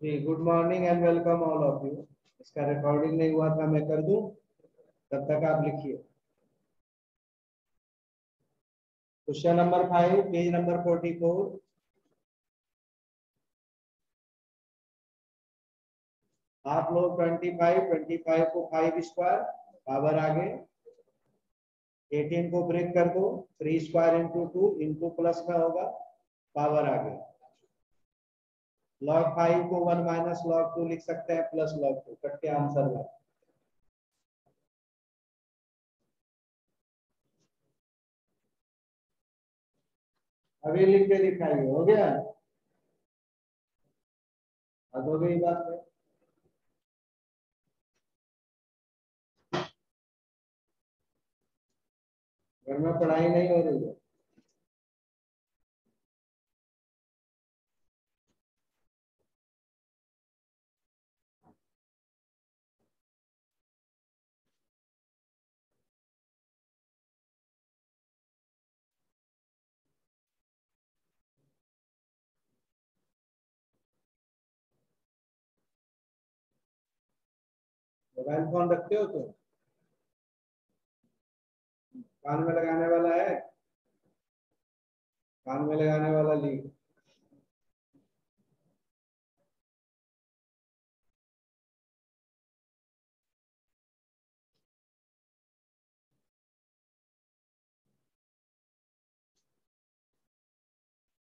Ji good morning and welcome all of you. इसका recording नहीं हुआ था, मैं कर दूं, तब तक आप लिखिए। Question number 5, page number 44। आप लोग 25 को 5 स्क्वायर पावर आगे, 18 को ब्रेक कर दो, 3 स्क्वायर इंटू 2 इंटू प्लस में होगा पावर आगे। log 5 को 1 माइनस log 2 लिख सकते हैं, प्लस log 2 कट के आंसर ला। अभी लिख के दिखाइए, हो गया? अब हो गई बात है। घर में पढ़ाई नहीं हो रही है? मोबाइल फोन रखते हो तुम? कान में लगाने वाला है? कान में लगाने वाला ली।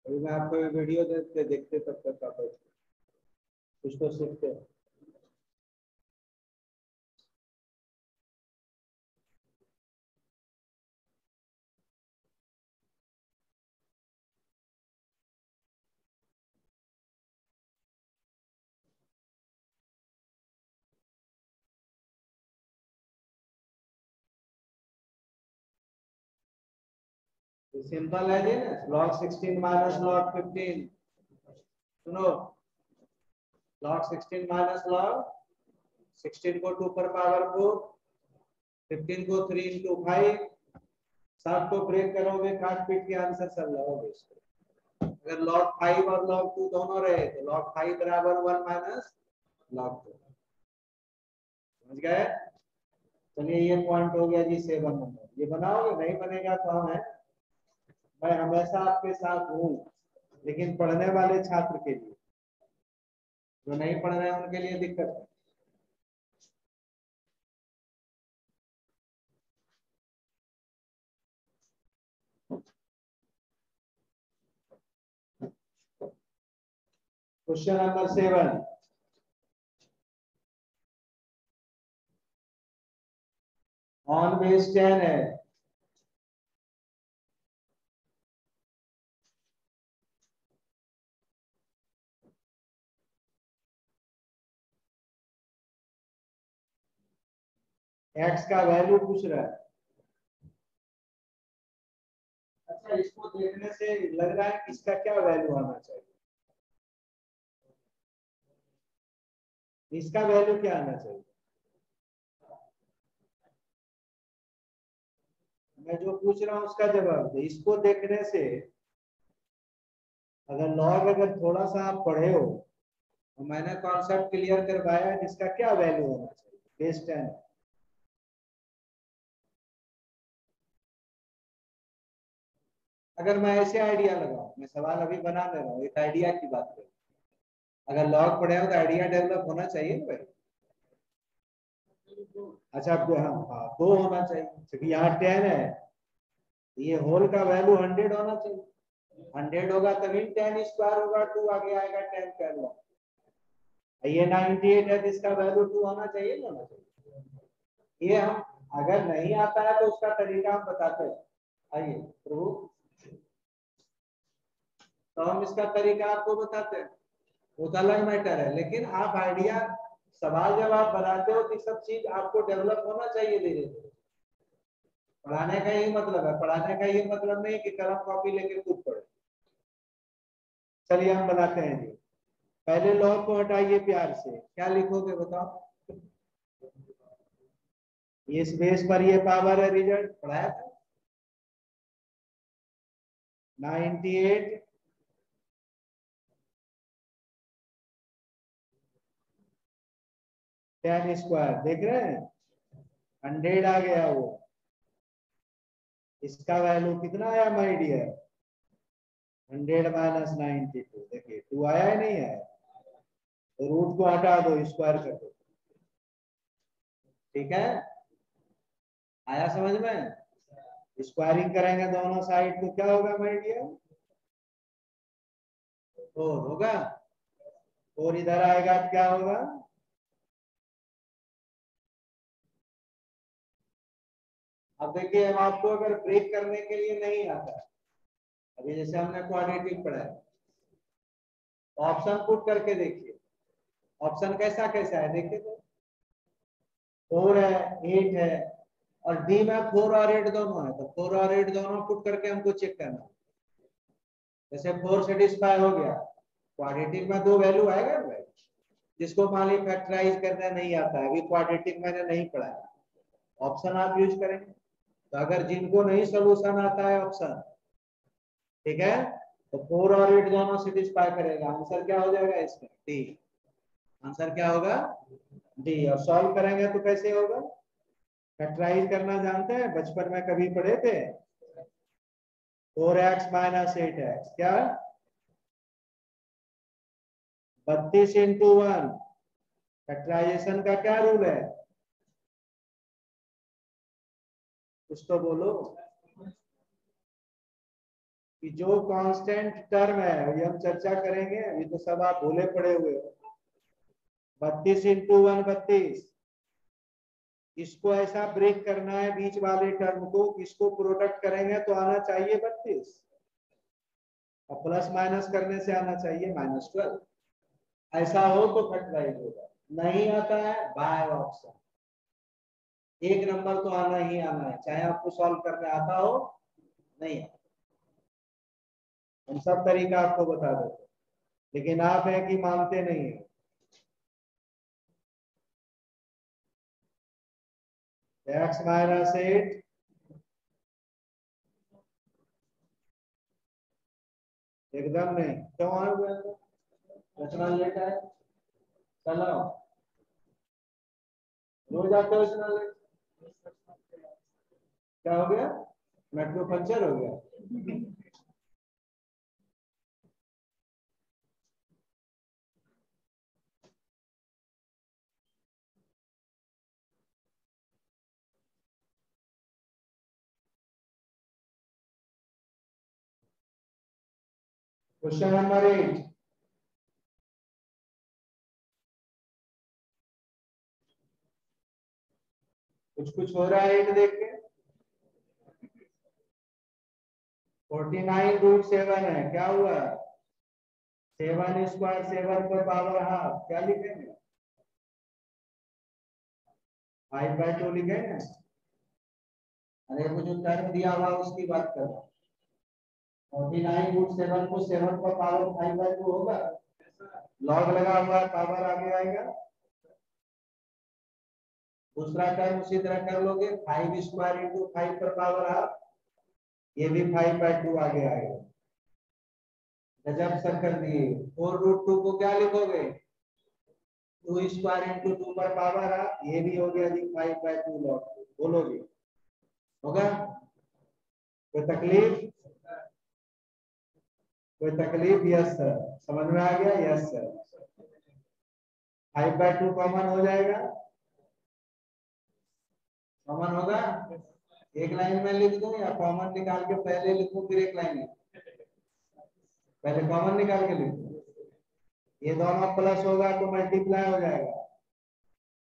अभी मैं आपको वीडियो देखते देखते तब तक आप कुछ तो सीखते हो। तो सिंपल है जी ना, log 16 माइनस log 15। सुनो, log 16 माइनस log 16 को 2 पर पावर 4, 15 को 3 इंटू 5, 7 को ब्रेक करोगे, काट पीट के आंसर सब लाओगे इसको। अगर log 5 और log 2 दोनों रहे तो log 5 बराबर 1 माइनस log 2। समझ गए? चलिए ये पॉइंट हो गया जी 7 नंबर। ये बनाओगे, नहीं बनेगा तो हम है, मैं हमेशा आपके साथ हूँ, लेकिन पढ़ने वाले छात्र के लिए, जो नहीं पढ़ रहे हैं उनके लिए दिक्कत है। क्वेश्चन नंबर 7, ऑन बेस 10 है। एक्स का वैल्यू पूछ रहा है। अच्छा, इसको देखने से लग रहा है कि इसका क्या वैल्यू आना चाहिए? इसका वैल्यू क्या आना चाहिए? मैं जो पूछ रहा हूँ उसका जवाब दे। इसको देखने से अगर लॉग अगर थोड़ा सा आप पढ़े हो तो मैंने कॉन्सेप्ट क्लियर करवाया है, इसका क्या वैल्यू होना चाहिए? बेस 10। अगर मैं ऐसे आइडिया लगाऊं, मैं सवाल अभी बना ले रहा हूँ, एक आइडिया की बात करूं, अगर लॉग पढ़े हो तो आइडिया डेवलप होना चाहिए ना भाई। अच्छा, आपको हाँ हाँ 2 होना चाहिए, क्योंकि यहाँ 10 है, ये होल का वैल्यू 100 होना चाहिए। 100 होगा तभी 10 स्क्वायर होगा, 2 आगे आएगा 10 का लॉग। ये 98 है तो इसका वैल्यू 2 होना चाहिए ना, होना चाहिए। ये हम अगर नहीं आता है तो उसका तरीका हम बताते हैं। आइए प्रभु, तो हम इसका तरीका आपको बताते हैं, वो तो अलग मैटर है, लेकिन आप आइडिया, सवाल जब आप बनाते हो तो सब चीज आपको डेवलप होना चाहिए धीरे धीरे। पढ़ाने का यही मतलब है, पढ़ाने का ये मतलब नहीं कि कलम कॉपी लेके खुद पढ़े। चलिए हम बनाते हैं जी। पहले लॉग को हटाइए प्यार से, क्या लिखोगे बताओ? इस बेस पर ये पावर है, रिजल्ट पढ़ाया था 98 10 स्क्वायर, देख रहे हैं 100 आ गया वो। इसका वैल्यू कितना आया माय डियर? 100 माइनस 92, देखिए 2 आया है नहीं आया? तो रूट को हटा दो, स्क्वायर कर दो, ठीक है? आया समझ में? स्क्वायरिंग करेंगे दोनों साइड तो क्या होगा माय डियर? 4 होगा। और इधर आएगा तो क्या होगा? अब देखिए, हम आपको अगर ब्रेक करने के लिए नहीं आता, अभी जैसे हमने क्वाड्रेटिक पढ़ा है, ऑप्शन पुट करके देखिए, ऑप्शन कैसा कैसा है देखिए तो। 4 है, 8 है, और डी में 4 और 8 दोनों है, तो 4 और 8 दोनों पुट करके हमको चेक करना है। जैसे 4 सेटिस्फाई हो गया, क्वाड्रेटिक में 2 वैल्यू आएगा भाई। जिसको मान ली फैक्टराइज करना नहीं आता है, अभी क्वाड्रेटिक मैंने नहीं पढ़ा है, ऑप्शन आप यूज करेंगे। तो अगर जिनको नहीं सोल्यूशन आता है ऑप्शन, ठीक है, तो 4 और 8 दोनों सेटिस्फाई करेगा। आंसर क्या हो जाएगा इसमें? डी। आंसर क्या होगा? डी। और सॉल्व करेंगे तो कैसे होगा? फैक्टराइज करना जानते हैं, बचपन में कभी पढ़े थे? 4x माइनस 8x, क्या 32 इंटू 1। फैक्टराइजेशन का क्या रूल है? कुछ तो बोलो। कि जो कांस्टेंट टर्म है, ये हम चर्चा करेंगे, अभी तो सब आप भूले पड़े हुए हो। 32 इंटू 1 32। इसको ऐसा ब्रेक करना है बीच वाले टर्म को, किसको प्रोडक्ट करेंगे तो आना चाहिए 32, और प्लस माइनस करने से आना चाहिए -12। ऐसा हो तो फैक्टराइज होगा। नहीं आता है, बाय ऑप्शन। एक नंबर तो आना ही आना है, चाहे आपको सॉल्व करने आता हो नहीं आता। हम सब तरीका आपको बता देते, लेकिन आप है कि मानते नहीं है। x माइनस 8 एकदम नहीं, क्यों आए हुए हैं? रचना लेट है, चलो रोज आते हो रचना लेट। क्या हो गया? मेट्रो पंचर हो गया? Question number 8। कुछ कुछ हो रहा है 8 देख के। 49 रूट 7 है, क्या हुआ? 7 स्क्वायर 7 पर पावर हाफ, क्या लिखेंगे? 5/2 लिखेंगे। अरे वो जो टर्म दिया हुआ उसकी बात कर रहा हूँ। 49 रूट 7 को 7 पर पावर 5/2 होगा। लॉग लगा हुआ है, पावर आगे आएगा। दूसरा टर्म उसी तरह कर लोगे, 5 स्क्वायर इंटू 5 पर पावर हाफ, ये भी 5/2 आगे आएगा। गजब सर कर दिए। 4 रूट 2 को क्या लिखोगे? 2 स्क्वायर इंटू 2 पर पावर हाफ, ये भी हो गया जी 5/2 लॉग। बोलोगे होगा? कोई तकलीफ? कोई तकलीफ? Yes sir. समझ में आ गया? Yes sir. 5/2 कॉमन हो जाएगा, कॉमन होगा। एक लाइन में लिख दूं या कॉमन निकाल के पहले लिखूं फिर एक लाइन लिखूं? पहले कॉमन निकाल के लिखूं। ये दोनों प्लस होगा तो मल्टीप्लाई हो जाएगा।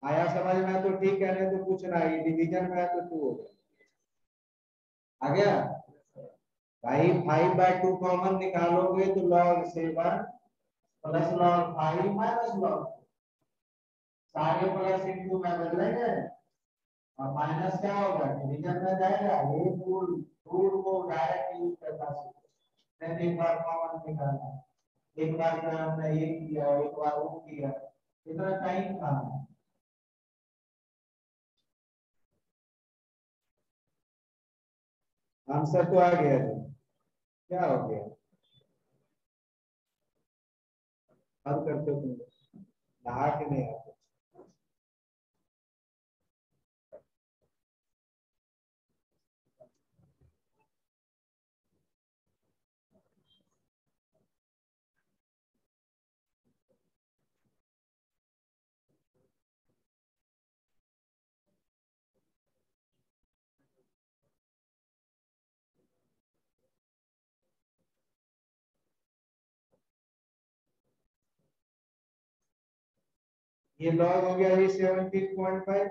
आया समझ में तो ठीक है, नहीं तो पूछना है। डिवीजन में है तो 2 होगा। आ गया भाई? 5/2 कॉमन निकालोगे तो log 7 plus log 5 minus log, सारे प्लस इंटू में बदलेंगे, और माइनस क्या होगा? डिवीजन में जाएगा। ये रूल रूल को डायरेक्ट यूज करना सीखो। मैंने एक बार कॉमन निकाला, एक बार का हमने ये किया, एक बार वो किया, इतना टाइम कहाँ? आंसर तो आ गया जी। क्या हो गया? हल करते हो तुम, नहा के नहीं आते। ये लॉग हो गया जी 17.5।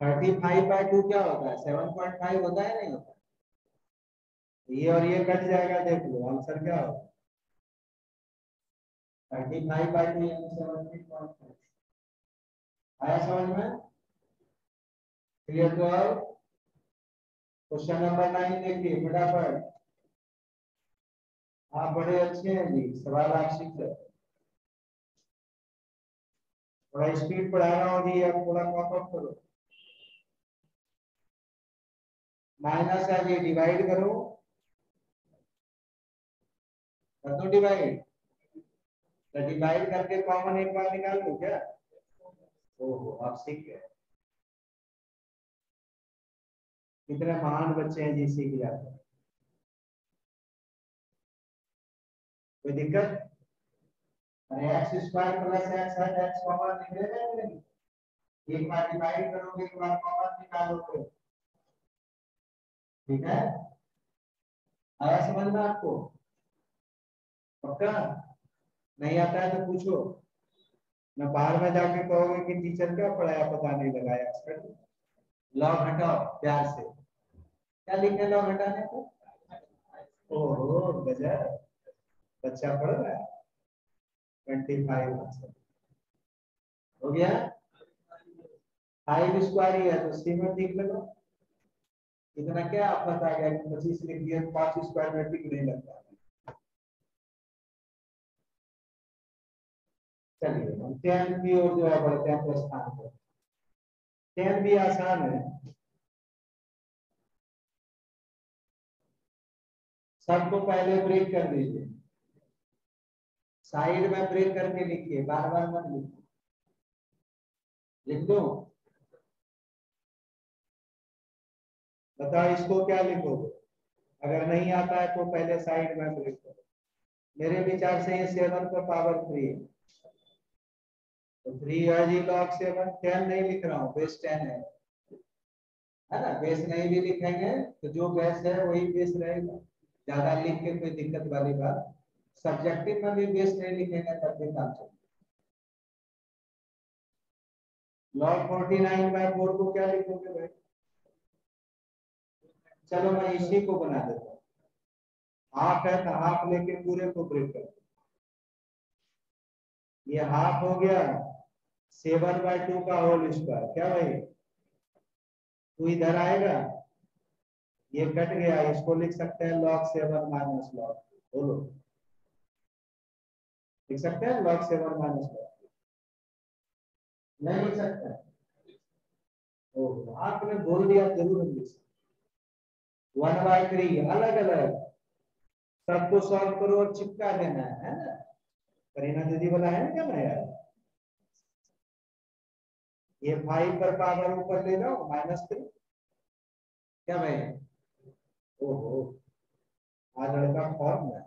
35/2 क्या होता है? 7.5 होता है नहीं होता? ये और ये कट जाएगा, देख लो आंसर क्या होगा। 35/2 यानी 17.5। आया समझ में? क्लियर तो है। क्वेश्चन नंबर 9 देखिए फटाफट। आप बड़े अच्छे हैं जी, सवाल आप सीख रहे। थोड़ा स्पीड बढ़ा रहा हूँ जी, आप थोड़ा कॉप अप करो। माइनस है जी, डिवाइड करो। कर दो डिवाइड। तो डिवाइड करके कॉमन एक बार निकाल दो क्या? ओहो, आप सीख गए। कितने महान बच्चे हैं जी, सीख जाते हैं। कोई दिक्कत? अरे एक्स स्क्वायर प्लस एक्स है, एक्स कॉमन निकलेगा या नहीं? एक बार डिवाइड करोगे, एक बार कॉमन निकालोगे। ठीक है, आया समझ में आपको? पक्का? नहीं आता है तो पूछो, मैं बाहर में जाके कहोगे कि टीचर क्या पढ़ाया पता नहीं लगा एक्सपर्ट। लॉग हटाओ प्यार से। क्या लिखने लॉग हटाने को? ओहो गजब, बच्चा पढ़ रहा है। 25 आंसर हो गया। 5 स्क्वायर ही है तो सी में टिक लगा। इतना क्या आप बता गया कि 25 लिख दिया, 5 स्क्वायर में टिक नहीं लगता। चलिए हम 10 की ओर जो है बढ़ते हैं प्रस्थान पर। 10 भी आसान है। सबको पहले ब्रेक कर दीजिए, साइड में ब्रेक करके लिखिए, बार बार मत लिखिए। लिख दो, बताओ इसको क्या लिखोगे? अगर नहीं आता है तो पहले साइड में ब्रेक करो। मेरे विचार से ये 7 का पावर 3 है, तो 3 है जी लॉग 7। 10 नहीं लिख रहा हूँ, बेस 10 है ना? बेस नहीं भी लिखेंगे तो जो बेस है वही बेस रहेगा। ज्यादा लिख के कोई दिक्कत वाली बात। सब्जेक्टिव में भी बेस नहीं लिखेंगे तब भी काम चलेगा। लॉग 49/4 को क्या लिखोगे भाई? चलो मैं इसी को बना देता हूँ। हाफ है तो हाफ लेके पूरे को ब्रेक कर दो। ये हाफ हो गया 7/2 का होल स्क्वायर। क्या भाई? तो इधर आएगा, ये कट गया, इसको लिख सकते हैं log 7 माइनस log। बोलो, लिख सकते हैं log 7 माइनस log? नहीं लिख सकते? ओ आपने बोल दिया, जरूर हम लिख सकते। 1/3 अलग अलग सबको सॉल्व करो और चिपका देना है ना? करीना दीदी वाला है क्या ना यार? ये 5 पर पावर ऊपर ले जाओ -3। क्या भाई? ओहो, आज लड़का फॉर्म में।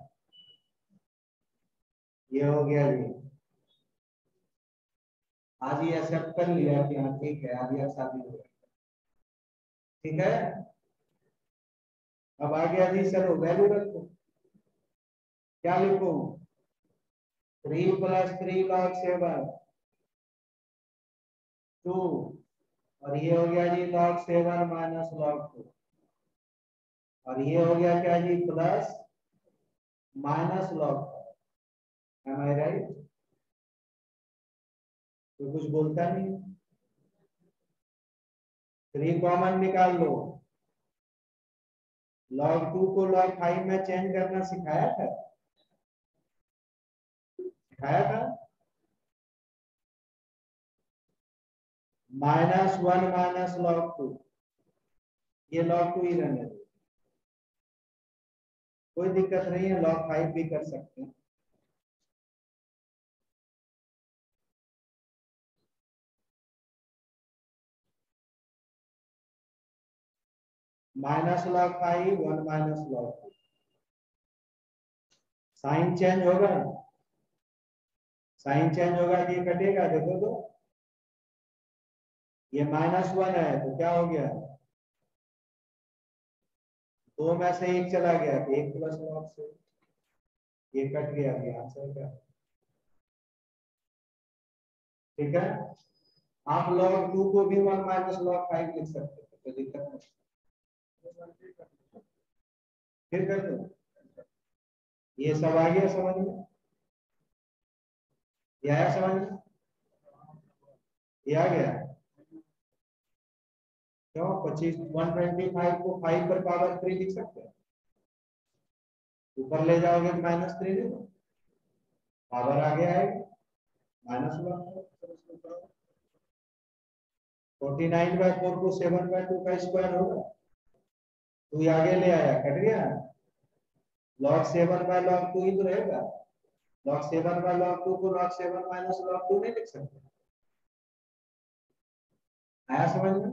ये हो गया जी। आज ये एक्सेप्ट कर लिया कि हाँ ठीक है, आज ये शादी हो गया। ठीक है, अब आ गया जी, चलो वैल्यू रखो। क्या लिखो? 3 + 3 log 7 2, और ये हो गया जी log 7 माइनस log 2, और ये हो गया क्या जी प्लस माइनस log 5। एम आई राइट? तो कुछ बोलता नहीं। 3 कॉमन निकाल लो। log 2 को log 5 में चेंज करना सिखाया था? सिखाया था। -1 माइनस log 2, ये log 2 ही रहने दो, कोई दिक्कत नहीं है, log 5 भी कर सकते हैं। -log 5 1 minus log 2, sign change होगा। साइन चेंज होगा कि कटेगा, देखो तो। ये -1 है तो क्या हो गया? 2 में से 1 चला गया तो 1 प्लस log से ये कट गया। आंसर क्या? ठीक है, आप log 2 को भी 1 माइनस log 5 लिख सकते हो, कोई दिक्कत नहीं। फिर कर दो, ये सब आ गया समझ में, ये आया समझ में, ये आ गया। क्यों 25 125 को 5 पर पावर 3 लिख सकते हैं, ऊपर ले जाओगे -3 ले, पावर आगे आएगी -1। 49/4 को 7/2 का स्क्वायर होगा, तू आगे ले आया, कट गया। log 7/log 2 ही तो रहेगा, log 7/log 2 को log 7 माइनस log 2 नहीं लिख सकते। आया समझ में,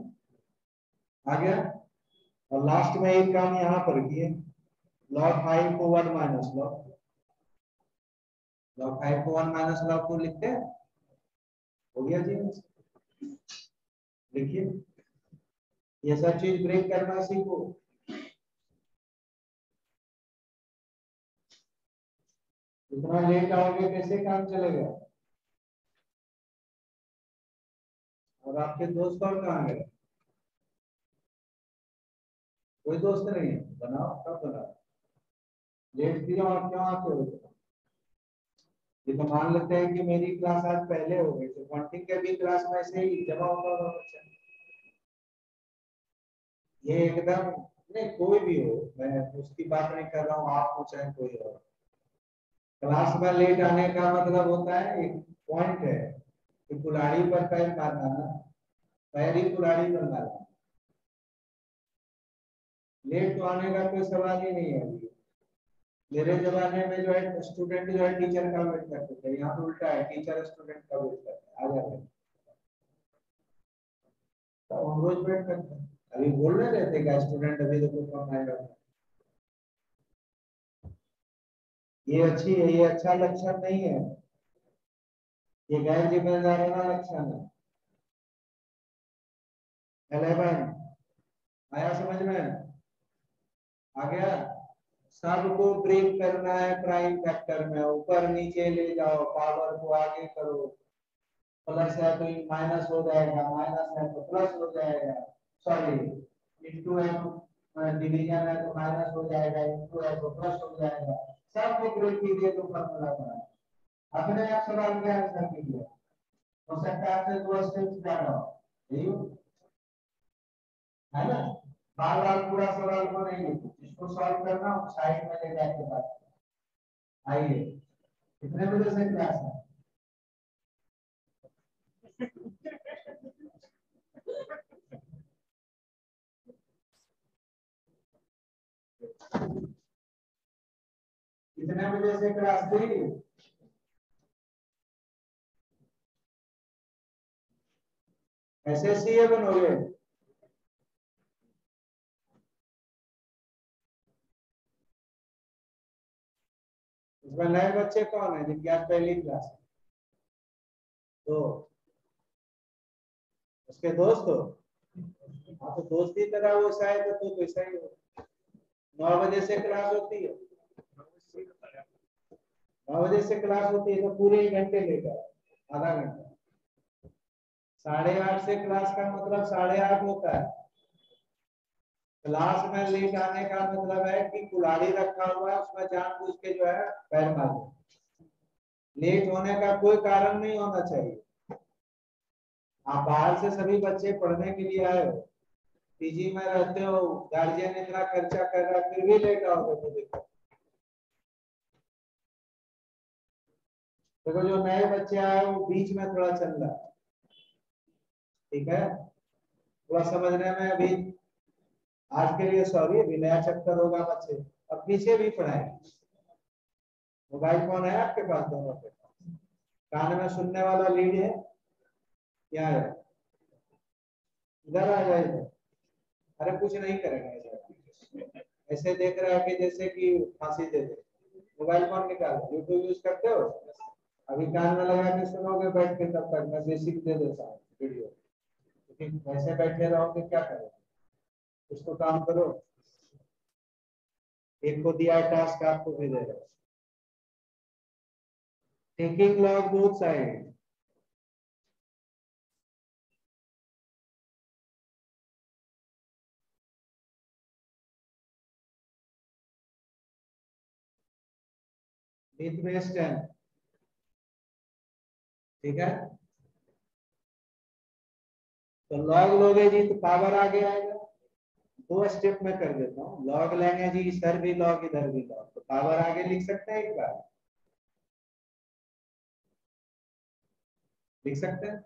आ गया। और लास्ट में एक काम यहाँ पर किए, log 5 को 1 माइनस log 5 को 1 माइनस log 2 लिखते हैं, हो गया जी। देखिए ये सब चीज ब्रेक करना सीखो। इतना लेट आओगे कैसे काम चलेगा। और आपके दोस्त और कहाँ गए, कोई दोस्त नहीं है, बनाओ, कब बनाओ, लेट किया और क्यों आते हो। ये तो मान लेते हैं कि मेरी क्लास आज पहले हो गई, तो पॉइंटिंग के भी क्लास में से ही जमा होगा बच्चा। ये एकदम नहीं, कोई भी हो, मैं उसकी बात नहीं कर रहा हूँ, आप हो चाहे कोई हो, क्लास में लेट आने का मतलब होता है, एक पॉइंट है कि कुल्हाड़ी पर पैर मारना ना, पैर ही कुल्हाड़ी पर मारना, लेट तो आने का कोई सवाल ही नहीं है। मेरे जमाने में जो है स्टूडेंट जो है टीचर का वेट करते थे, यहाँ तो उल्टा है, टीचर स्टूडेंट का वेट करते हैं, आ जाए तो हम रोज वेट करते हैं। अभी बोल रहे रहते क्या स्टूडेंट अभी तो कुछ कम आएगा, ये अच्छी है, ये अच्छा लक्षण नहीं है, ये गैर जिम्मेदाराना लक्षण है। 11 आया समझ में, आ गया। सबको ब्रेक करना है प्राइम फैक्टर में, ऊपर नीचे ले जाओ, पावर को आगे करो, प्लस है तो माइनस हो जाएगा, माइनस है तो प्लस हो जाएगा, सॉरी इंटू है तो डिवीजन है तो माइनस हो जाएगा, इंटू है तो प्लस हो जाएगा, सबको ब्रेक कीजिए तो फॉर्मूला बना, अपने आप सवाल का आंसर कीजिए। हो सकता है आपसे 2 स्टेप्स ज्यादा हो, यही है ना। बार बार पूरा सवाल को नहीं लिखो, जिसको सॉल्व करना हो साइड में ले जाके बात। आइए, कितने बजे से क्लास है। कितने बजे से क्लास थी। ऐसे सीए बनोगे। इसमें नए बच्चे कौन है जिनकी आज पहली क्लास है, तो उसके दोस्त हो। हाँ तो दोस्ती तरह वो शायद तो ऐसा ही हो। 9 बजे से क्लास होती है, 9 बजे से क्लास होती है, तो पूरे 1 घंटे लेकर आधा घंटा। 8:30 से क्लास का मतलब 8:30 होता है। क्लास में लेट आने का मतलब है कि कुल्हाड़ी रखा हुआ है, उसमें जानबूझ के जो है पैर मारो। लेट होने का कोई कारण नहीं होना चाहिए। आप बाहर से सभी बच्चे पढ़ने के लिए आए हो, पीजी में रहते हो, गार्जियन इतना खर्चा कर रहा है, फिर भी लेट आओगे तो देखो। देखो जो नए बच्चे आए वो बीच में थोड़ा चल रहा है, ठीक है, थोड़ा समझने में अभी आज के लिए सॉरी, अभी नया चैप्टर होगा बच्चे, अब पीछे भी पढ़ाएंगे। मोबाइल फोन है आपके पास, दोनों के पास, कान में सुनने वाला लीड है क्या है, इधर आ जाए इधर। अरे कुछ नहीं करेगा इधर, ऐसे देख रहा है कि जैसे कि फांसी दे दे। मोबाइल फोन निकालो, यूट्यूब यूज करते हो, अभी कान में लगा के सुनोगे बैठ के, तब तक मैं बेसिक दे देता हूँ वीडियो, लेकिन वैसे बैठे रहोगे क्या करोगे, कुछ तो काम करो। एक को दिया टास्क, आपको भेजेगा, taking log both side, with base 10, ठीक है। तो लॉग लोगे जी तो पावर आगे आएगा। दो स्टेप में कर देता हूँ, लॉग लेंगे जी, इधर भी लॉग इधर भी लॉग, तो पावर आगे लिख सकते हैं, एक बार लिख सकते हैं।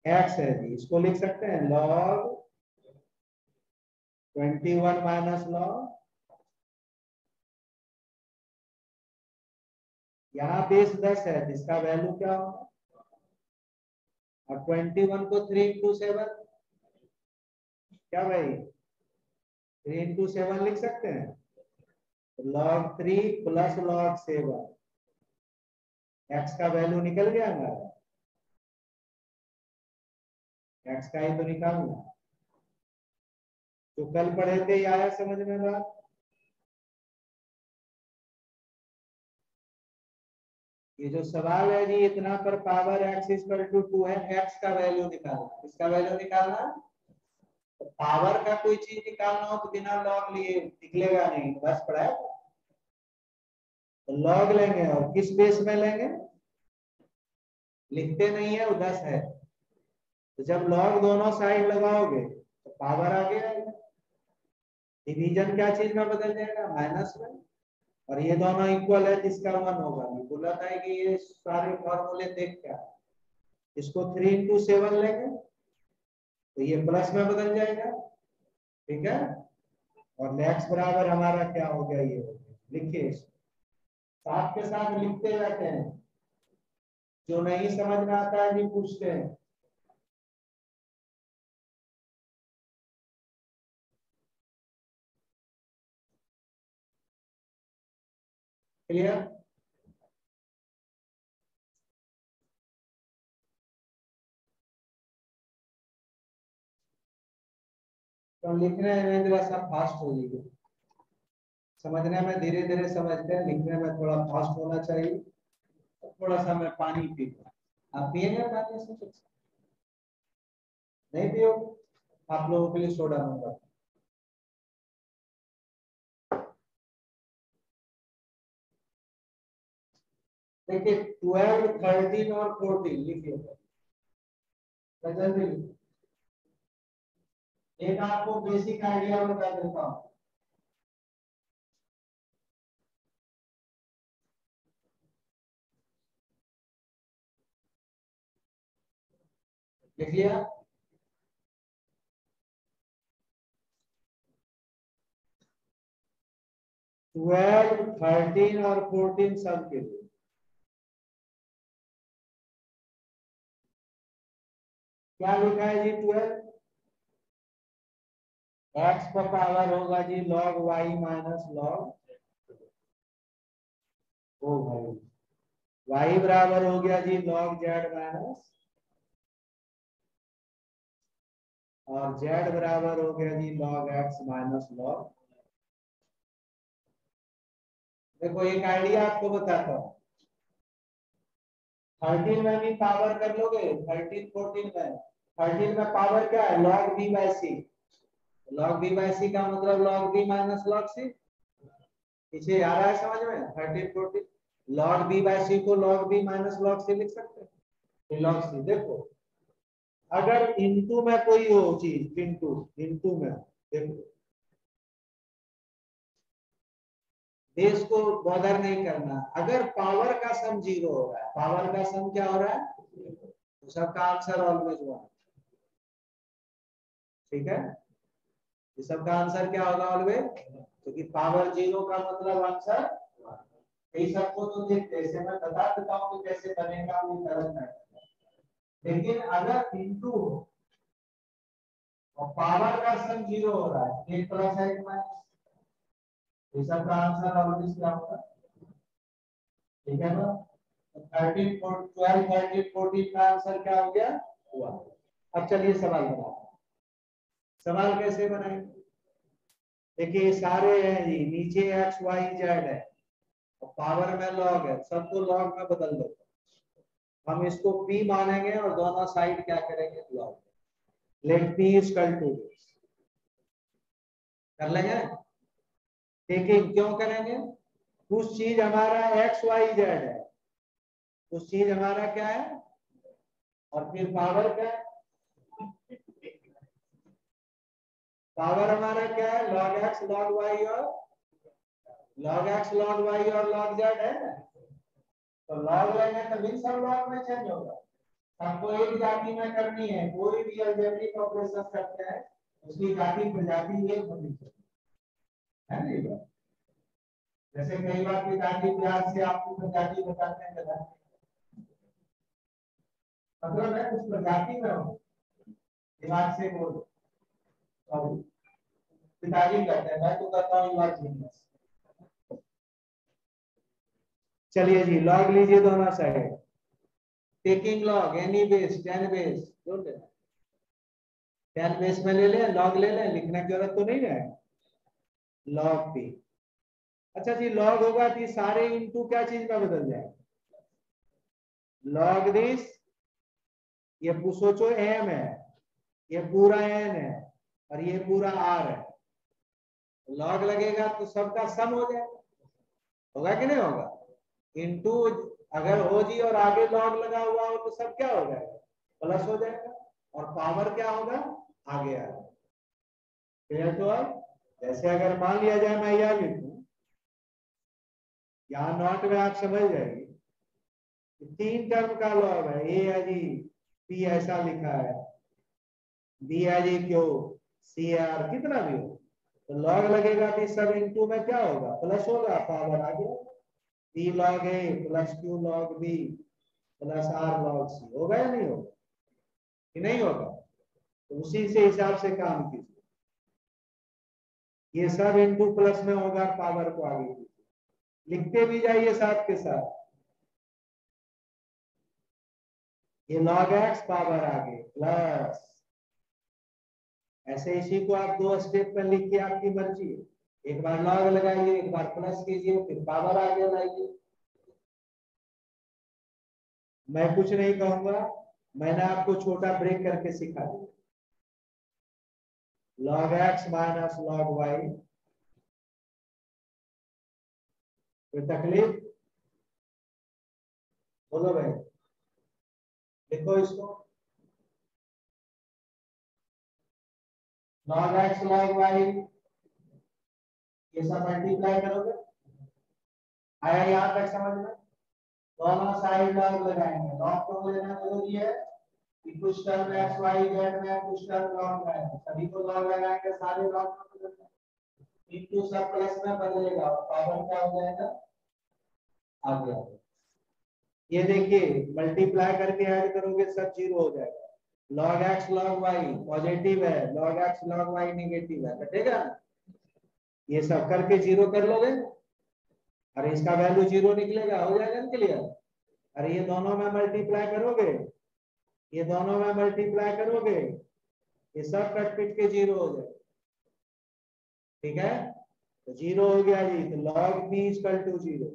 एक्स है जी, इसको लिख सकते हैं लॉग 21 माइनस लॉग, यहाँ बेस 10 है जिसका वैल्यू क्या होगा, और 21 को 3 इंटू 7, क्या भाई 3 इंटू 7 लिख सकते हैं, लॉग 3 प्लस लॉग 7, एक्स का वैल्यू निकल गया हमारा, एक्स का ही तो निकालना, तो कल पढ़े थे, आया समझ में बात। ये जो सवाल है जी, इतना पर पावर एक्स इक्वल टू 2 है, एक्स का वैल्यू निकालना, किसका वैल्यू निकालना, तो पावर का कोई चीज निकालना हो तो बिना लॉग लिए निकलेगा नहीं, बस पढ़ा, तो लॉग लेंगे और किस बेस में लेंगे, लिखते नहीं है वो 10 है, तो जब लॉग दोनों साइड लगाओगे तो पावर आगे आएगा, डिवीजन क्या चीज में बदल जाएगा, माइनस में, और ये दोनों इक्वल है जिसका 1 होगा, बोला था कि ये सारे फॉर्मूले देख क्या, इसको 3 इंटू 7 लेंगे तो ये प्लस में बदल जाएगा, ठीक है, और नेक्स्ट बराबर हमारा क्या हो गया, ये हो गया, लिखिए साथ के साथ लिखते रहते हैं, जो नहीं समझ में आता है नहीं पूछते हैं। क्लियर, तो लिखने में थोड़ा सा फास्ट हो जाएगा, समझने में धीरे धीरे समझते हैं, लिखने में थोड़ा फास्ट होना चाहिए। थोड़ा सा मैं पानी पीऊंगा, आप पिएंगे पानी से कुछ नहीं पियो, आप लोगों के लिए सोडा मंगा, देखिए 12, 13 और 14 लिखिए, जल्दी एक आपको बेसिक आइडिया बता देता हूँ, लिख लिया, 12, 13 और 14 सब के लिए क्या लिखा है जी, 12 एक्स का पावर होगा जी लॉग वाई माइनस लॉग ओ भाई, वाई बराबर हो गया जी लॉग जेड माइनस, और जेड बराबर हो गया जी लॉग एक्स माइनस लॉग। देखो एक आइडिया आपको बताता हूँ, 13 में भी पावर कर लोगे, 13 14 में, 13 में पावर क्या है, लॉग बी बाय सी, लॉग बी बाय सी का मतलब log B minus log c, पीछे आ रहा है समझ में, 13 14, लॉग बी बाय सी को log B minus log c लिख सकते हैं, लॉग सी। देखो अगर इनटू में कोई हो चीज, इनटू इनटू में देखो, बेस को बॉदर नहीं करना, अगर पावर का सम 0 हो रहा है, पावर का सम क्या हो रहा है, तो सबका आंसर ऑलवेज 1, ठीक है, ये सबका आंसर क्या होगा ऑलवेज, क्योंकि पावर 0 का मतलब आंसर 1। यही सबको तो देखते, जैसे मैं बता देता हूँ कि कैसे बनेगा, वो गलत है, लेकिन अगर इनटू हो और पावर का सम 0 हो रहा है, एक प्लस है एक माइनस, ये सबका आंसर ऑलवेज क्या होगा, ठीक है ना, 13 12 13 14 का आंसर क्या हो गया, हुआ। अब चलिए सवाल बनाते हैं, सवाल कैसे बनाएंगे, देखिए सारे हैं जी, नीचे एक्स वाई जेड है और पावर में लॉग है, सबको लॉग में बदल दो, हम इसको p मानेंगे और दोनों साइड क्या करेंगे, log, let p is equal to, कर लेंगे, ठीक है, क्यों करेंगे, कुछ चीज हमारा एक्स वाई जेड है, कुछ चीज हमारा क्या है, और फिर पावर क्या है, पावर हमारा क्या है, log x log y और log x log y और log z है ना। तो log लेंगे तो भी सब log में चेंज होगा। हमको एक जाति में करनी है, कोई भी अलजेब्रिक ऑपरेशन करते हैं उसकी जाति प्रजाति एक होनी चाहिए, है ना। ये बात जैसे कई बार पिताजी प्यार से आपको प्रजाति बताते हैं जरा, मतलब है कुछ प्रजाति में हो, दिमाग से बोल, और पिताजी कहते हैं मैं तो कहता हूँ बात जीनियस। चलिए जी, लॉग लीजिए दोनों side, taking log any base 10 base जोड़ देना, 10 बेस में ले लें, लॉग ले लें, लिखने की जरूरत तो नहीं है, लॉग पी। अच्छा जी, लॉग होगा तो सारे इनटू क्या चीज में बदल जाए, लॉग दिस, ये सोचो एम है, ये पूरा एन है, और ये पूरा आर है, लॉग लगेगा तो सबका सम हो जाएगा, होगा कि नहीं होगा, इनटू अगर हो जी और आगे लॉग लगा हुआ हो तो सब क्या हो जाएगा, प्लस हो जाएगा, और पावर क्या होगा आगे आ जाएगा। तो अब जैसे अगर मान लिया जाए मैं यह लिखूं, यहाँ नॉट में आप समझ जाएंगे, तीन टर्म का लॉग है, ए है जी, पी ऐसा लिखा है, बी है जी क्यू, सी आर कितना भी हो, तो लॉग लगेगा तो सब इनटू में क्या होगा, प्लस होगा, पावर आ गया, B log A plus Q log B plus R log C, होगा या नहीं होगा, कि नहीं होगा, तो उसी से हिसाब से काम कीजिए, ये सब इनटू प्लस में होगा, पावर को आगे कीजिए, लिखते भी जाइए साथ के साथ, ये log x पावर आगे प्लस, ऐसे इसी को आप दो स्टेप पर लिख के आपकी मर्जी है, एक बार log लगाइए, एक बार प्लस कीजिए, फिर पावर आगे लाइए। मैं कुछ नहीं कहूंगा, मैंने आपको छोटा ब्रेक करके सिखा दिया, log x minus log y, कोई तकलीफ, बोलो भाई, लिखो इसको, log x log y, ये सब मल्टीप्लाई करोगे, आया यहाँ तक समझ में, दोनों साइड लॉग लगाएंगे, लॉग को लेना जरूरी है कि कुछ टर्म एक्स वाई जेड में, कुछ टर्म लॉग में, सभी को लॉग लगाएंगे, सारे लॉग इनटू सब प्लस में बदलेगा, और पावर क्या हो जाएगा आगे आ गया। ये देखिए मल्टीप्लाई करके ऐड करोगे सब जीरो हो जाएगा, log x log y positive है, log x log y negative है, कटेगा ना, ये सब करके जीरो कर लोगे, अरे इसका वैल्यू जीरो निकलेगा, हो जाएगा ना क्लियर, अरे ये दोनों में मल्टीप्लाई करोगे, ये दोनों में मल्टीप्लाई करोगे, ये सब कट पिट के जीरो हो जाए, ठीक है, तो जीरो हो गया जी, तो log p equal to zero,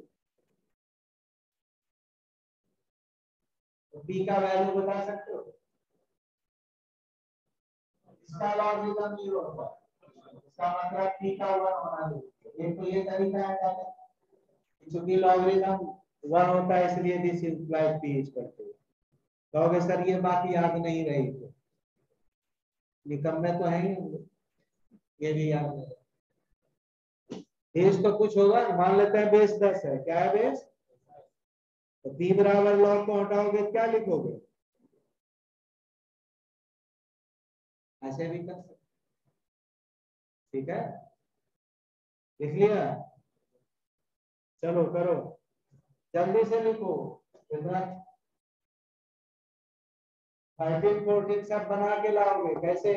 तो p का वैल्यू बता सकते हो, इसका लॉगरिथम जीरो होगा, इसका मतलब p का 1 होना चाहिए, एक तो ये तरीका है, क्योंकि लॉगरिथम 1 होता है इसलिए this implies p equal to, कहोगे सर ये बात याद नहीं रही, तो निकम्मे तो है ही, ये भी याद है, बेस तो कुछ होगा, मान लेते हैं बेस 10 है, क्या है बेस, तो p बराबर लॉग को हटाओगे क्या लिखोगे, ऐसे भी कर सकते, ठीक है, लिख लिया, चलो करो, जल्दी से लिखो, इतना 13 14 सब बना के लाओगे, कैसे,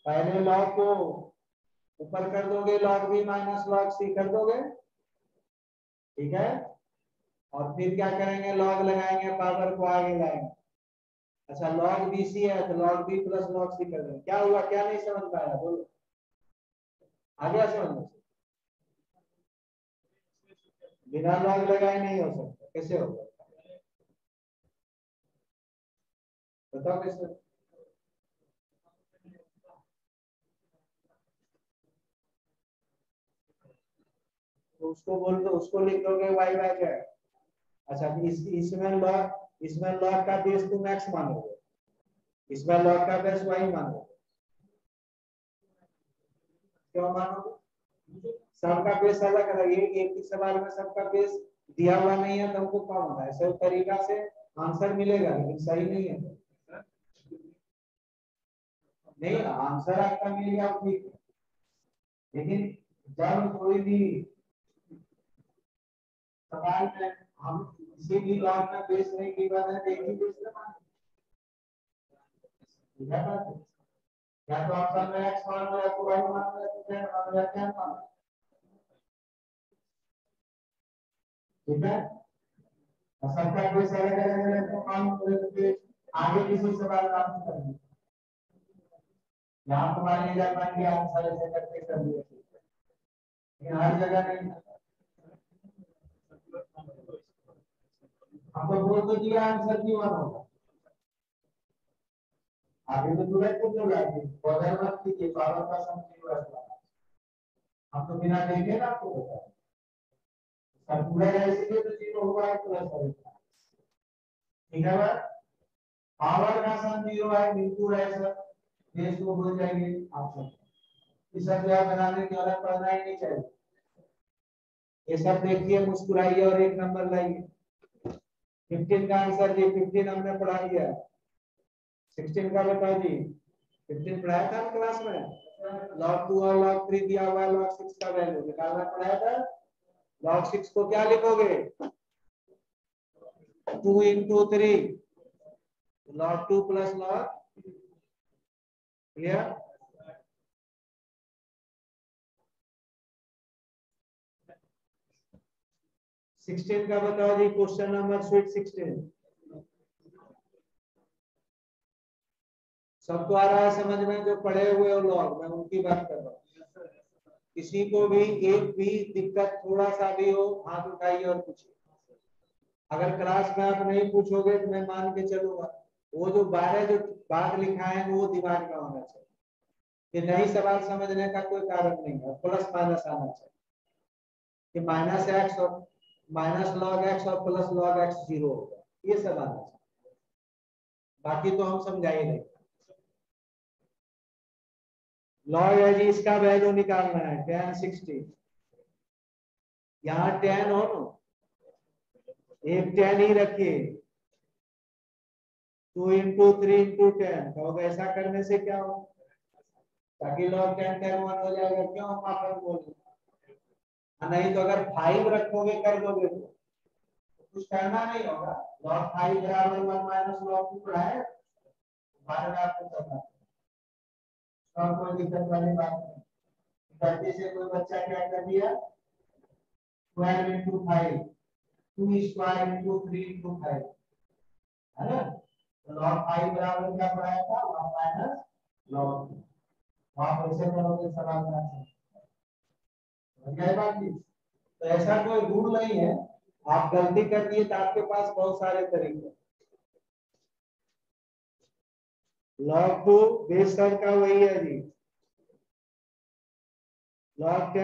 पहले लॉग को ऊपर कर दोगे, log b minus log c कर दोगे, ठीक है, और फिर क्या करेंगे, लॉग लगाएंगे, पावर को आगे लाएंगे, अच्छा log bc है तो log b plus log c कर देंगे, क्या हुआ, क्या नहीं समझ पाया, बोलो, आ गया समझ में, बिना लॉग लगाए नहीं हो सकता, कैसे होगा, बताओ कैसे, तो उसको बोल दो, उसको लिख दोगे y बाय जेड। अच्छा इसमें लॉग का बेस तुम x मानोगे, इसमें लॉग का बेस y मानोगे। क्यों मानोगे? सबका बेस अलग अलग है, एक ही सवाल में सबका बेस दिया हुआ नहीं है, तो हमको क्या होना है, ऐसे तरीका से आंसर मिलेगा, लेकिन सही नहीं है। नहीं, आंसर आपका मिल गया ठीक है, लेकिन जब कोई भी सवाल में हम किसी भी लॉग का बेस नहीं गिवन है, एक ही बेस से मानेंगे। या तो ऑप्शन में x मान लो, या तो y मान लो, या तो z मान लो, या क्या मान लो। ठीक है, सबका बेस अलग अलग है, तो मान लो आगे किसी सवाल का आंसर करेंगे। यहाँ तो मान लीजिए मान लिया आंसर ऐसे करके कर दिया, लेकिन हर जगह नहीं। हमको बोल तो दिया आंसर क्यों होगा, आगे तो तुरंत कुछ होगा, बगैर मत कीजिए, पावर का समझिए रखना। हम तो बिना देखे ना आपको बता सब पूरा ऐसे तो जीरो हुआ है प्लस है। ठीक है बात, पावर का सम जीरो है, बिल्कुल है सर, ये इसको भूल जाएंगे आप सब। इस सब जगह बनाने की औरत पढ़ना ही नहीं चाहिए। ये सब देखिए, मुस्कुराइए और एक नंबर लाइए। 15 का आंसर जी, 15 हमने पढ़ा दिया। 16 का बताओ जी, 15 पढ़ाया था क्लास में। log 2 और log 3 दिया हुआ है, log 6 का वैल्यू निकालना पढ़ाया था। log 6 को क्या लिखोगे, 2 into 3, log 2 plus log, clear. Sixteen का बताओ जी, क्वेश्चन नंबर स्वीट 16। सबको आ रहा है समझ में, जो पढ़े हुए हो लॉग, मैं उनकी बात कर रहा हूँ। किसी को भी एक भी दिक्कत थोड़ा सा भी हो, हाथ उठाइए और पूछिए। अगर क्लास में आप नहीं पूछोगे तो मैं मान के चलूंगा, वो जो 12 जो बात लिखा है वो दिमाग में होना चाहिए, कि नहीं सवाल समझने का कोई कारण नहीं है। प्लस माइनस आना चाहिए, कि माइनस एक्स और माइनस लॉग एक्स और प्लस लॉग एक्स 0 होगा, ये सब आना चाहिए। बाकी तो हम समझाए नहीं। लॉग है जी, इसका वैल्यू निकालना है, tan 60। यहाँ tan हो ना, एक tan ही रखिए, 2 into 3 into 10 तो ऐसा करने से क्या हो, ताकि log 10 tan 1 हो जाएगा। क्यों हम आप बोल, नहीं तो अगर 5 रखोगे कर दोगे तो कुछ करना नहीं होगा। log 5 बराबर 1 minus log 2 है, बारे में आपको करना है, और कोई दिक्कत वाली बात नहीं। गलती से कोई बच्चा क्या कर दिया, 12 into 5, 2 square into 3 into 5, है ना। तो log 5 बराबर क्या पढ़ाया था, 1 minus log 2। आप ऐसे करोगे सवाल का आंसर, समझ गए बात जी। तो ऐसा कोई रूल नहीं है, आप गलती कर दिए तो आपके पास बहुत सारे तरीके। log 2 बेस सर का वही है जी, log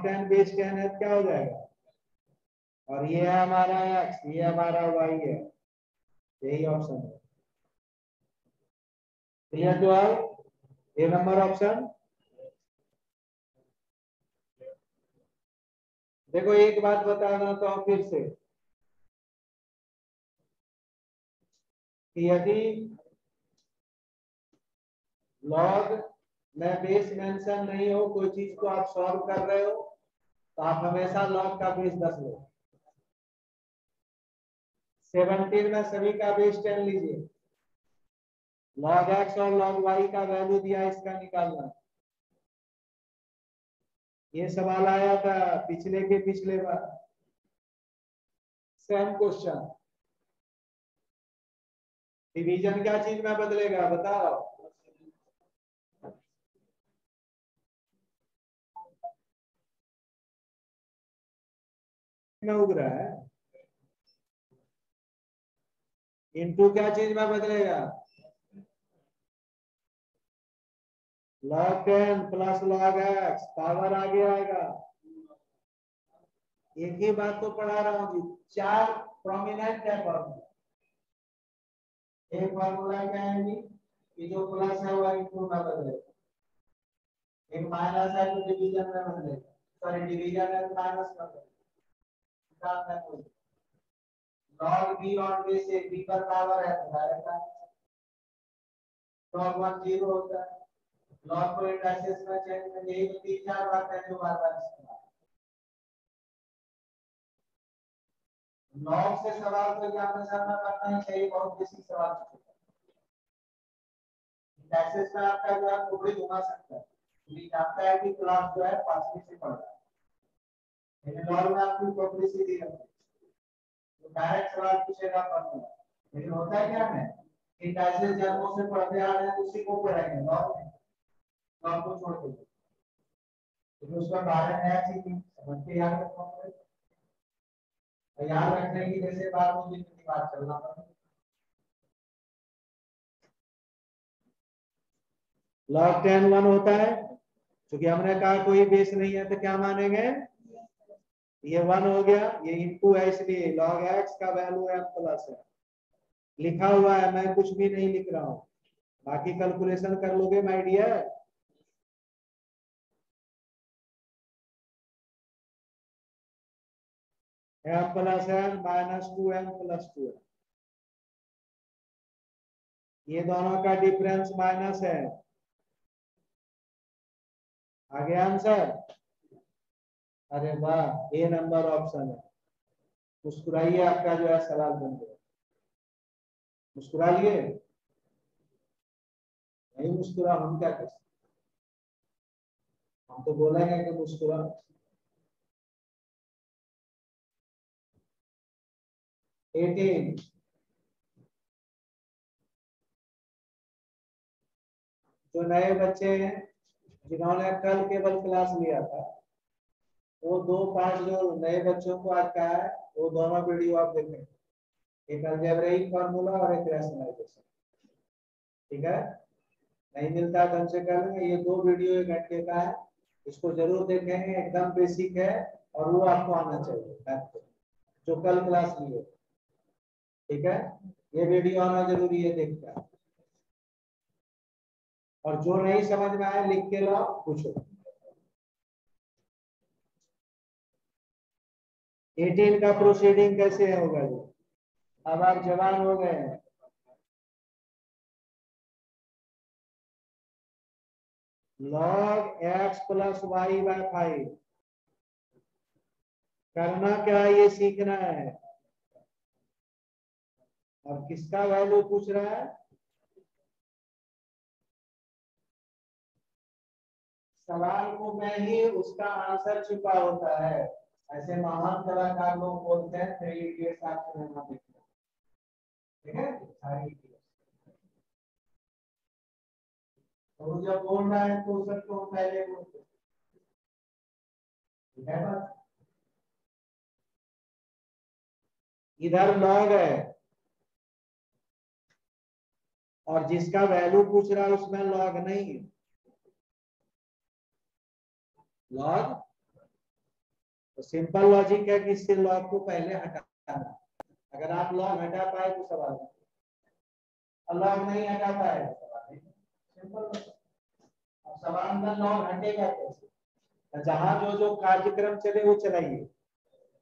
10 बेस 10 है, क्या हो जाएगा, और ये है हमारा x, ये हमारा y है, यही ऑप्शन है। क्लियर जवाब, ये नंबर ऑप्शन। देखो एक बात बताना तो फिर से, कि यदि लॉग में बेस मेंशन नहीं हो, कोई चीज को आप सॉल्व कर रहे हो, तो आप हमेशा लॉग का बेस 10 लो। 17 में सभी का बेस 10 लीजिए, log x और log y का वैल्यू दिया, इसका निकालना। ये सवाल आया था पिछले के पिछले बार, सेम क्वेश्चन। डिवीजन क्या चीज में बदलेगा बताओ, में उग रहा है, इनटू क्या चीज में बदलेगा, log 10 plus log x, power आगे आएगा। एक ही बात तो पढ़ा रहा हूँ जी, 4 प्रोमिनेंट है फॉर्मूला। एक फॉर्मूला क्या है जी कि जो प्लस है वो इनटू में बदलेगा, एक माइनस है तो डिवीजन में बदलेगा, सॉरी डिवीजन है तो माइनस में बदलेगा। log b on base से b पर पावर है तो डायरेक्ट आंसर। log 1 0 होता है, log को इंडाइसेस में चेंज में यही तो 3-4 बातें हैं जो बार बार इस्तेमाल। log से सवाल तो एग्जामिनेशन में करना ही चाहिए, बहुत बेसिक सवाल पूछेगा। इंडाइसेस में आपका जो है टुकड़ी घुमा सकता है, क्योंकि जानता है कि क्लास जो है पांचवी से पढ़ रहा है, लेकिन log में आपकी टुकड़ी सीधी रहती है तो डायरेक्ट सवाल पूछेगा फॉर्मूला। लेकिन होता है क्या है इंडाइसेस जन्मों से पढ़ते आ रहे हैं तो उसी को पढ़ेंगे, log में log को छोड़ देंगे, तो उसका कारण नया चीज समझ के याद रखना पड़ेगा। याद रखने की जैसे बात होगी इतनी बात चलना पड़ेगा। log 10 1 होता है, क्योंकि हमने कहा कोई बेस नहीं है तो क्या मानेंगे, ये 1 हो गया, ये इनटू है इसलिए log x का वैल्यू m प्लस है, लिखा हुआ है, मैं कुछ भी नहीं लिख रहा हूं, बाकी कैलकुलेशन कर लोगे my dear. m plus n minus 2m plus 2, ये दोनों का डिफरेंस माइनस है, आगे आंसर। अरे वाह, ए नंबर ऑप्शन है। मुस्कुराइए, आपका जो है सवाल बन गया, मुस्कुरा लिए, नहीं मुस्कुरा हम क्या कर सकते, हम तो बोलेंगे कि मुस्कुरा। एटीन, जो नए बच्चे हैं जिन्होंने कल केवल क्लास लिया था, वो 2 पार्ट जो नए बच्चों को आज का है वो दोनों वीडियो आप देखें, एक अलजेब्रिक फार्मूला और एक रैशनलाइजेशन, ठीक है। नहीं मिलता तो हमसे कर लेंगे, ये 2 वीडियो 1 घंटे का है, इसको जरूर देखेंगे, एकदम बेसिक है और वो आपको आना चाहिए मैथ जो कल क्लास लिए, ठीक है। ये वीडियो आना जरूरी है देखना, और जो नहीं समझ में आए लिख के लाओ पूछो। 18 का प्रोसीडिंग कैसे होगा जी, अब आप जवान हो गए हैं। log x plus y by 5 करना क्या है ये सीखना है, और किसका वैल्यू पूछ रहा है, सवाल को में ही उसका आंसर छुपा होता है, ऐसे महान कलाकार लोग बोलते हैं 3 इडियट्स आपको रहना देखना, ठीक है सारी इडियट्स। तो जब बोल रहा है तो सबको पहले बोलते, ठीक है बात। इधर लॉग है और जिसका वैल्यू पूछ रहा है उसमें लॉग नहीं है, लॉग तो सिंपल लॉजिक है कि इससे लॉग को पहले हटाना, अगर आप लॉग हटा पाए तो सवाल, और लॉग नहीं हटा पाए तो सवाल नहीं, सिंपल। अब सवाल में लॉग हटेगा कैसे, जहां जो जो कार्यक्रम चले वो चलाइए,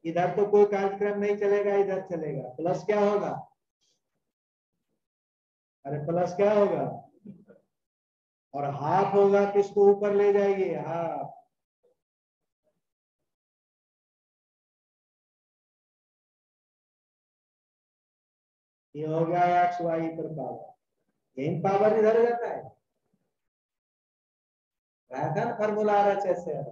इधर तो कोई कार्यक्रम नहीं चलेगा, इधर चलेगा, प्लस क्या होगा, अरे प्लस क्या होगा, और हाफ होगा तो इसको ऊपर ले जाइए, हाफ, ये हो गया एक्स वाई पर पावर, यही पावर इधर जाता है, फॉर्मूला आ रहा है।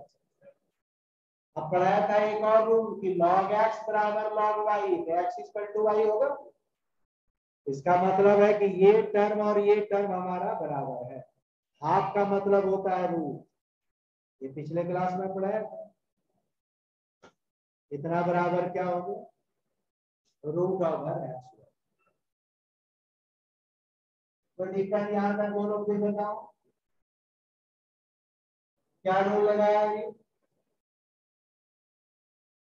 अब पढ़ाया था एक और रूल कि log x बराबर log y, x equal to y होगा, इसका मतलब है कि ये टर्म और ये टर्म हमारा बराबर है, हाफ का मतलब होता है रूल, ये पिछले क्लास में पढ़ाया था, इतना बराबर क्या होगा, रूट ओवर एक्स। तो दिक्कत यहाँ तक बोलो, फिर बताओ क्या रूल लगाया ये,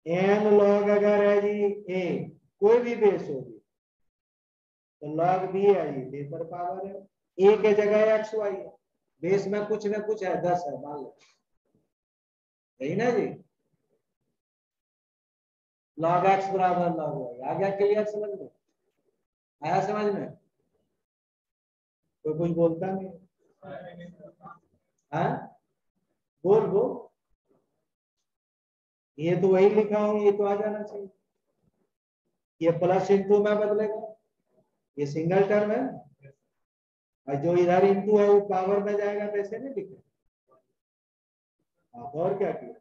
एन लॉग अगर है जी ए, कोई भी बेस होगी तो लॉग बी है जी बी पर पावर है, ए के जगह एक्स वाई है, बेस में कुछ ना कुछ है 10 है मान लो, यही ना जी। लॉग एक्स बराबर लॉग वाई, आ गया क्लियर समझ में, आया समझ में, कोई कुछ बोलता नहीं है, बोल बोल, ये तो वही लिखा हूं, ये तो आ जाना चाहिए, ये प्लस इंटू में बदलेगा, ये सिंगल टर्म है, और जो इधर इंटू है वो पावर में जाएगा, तो ऐसे नहीं लिखे। हाँ और क्या किया,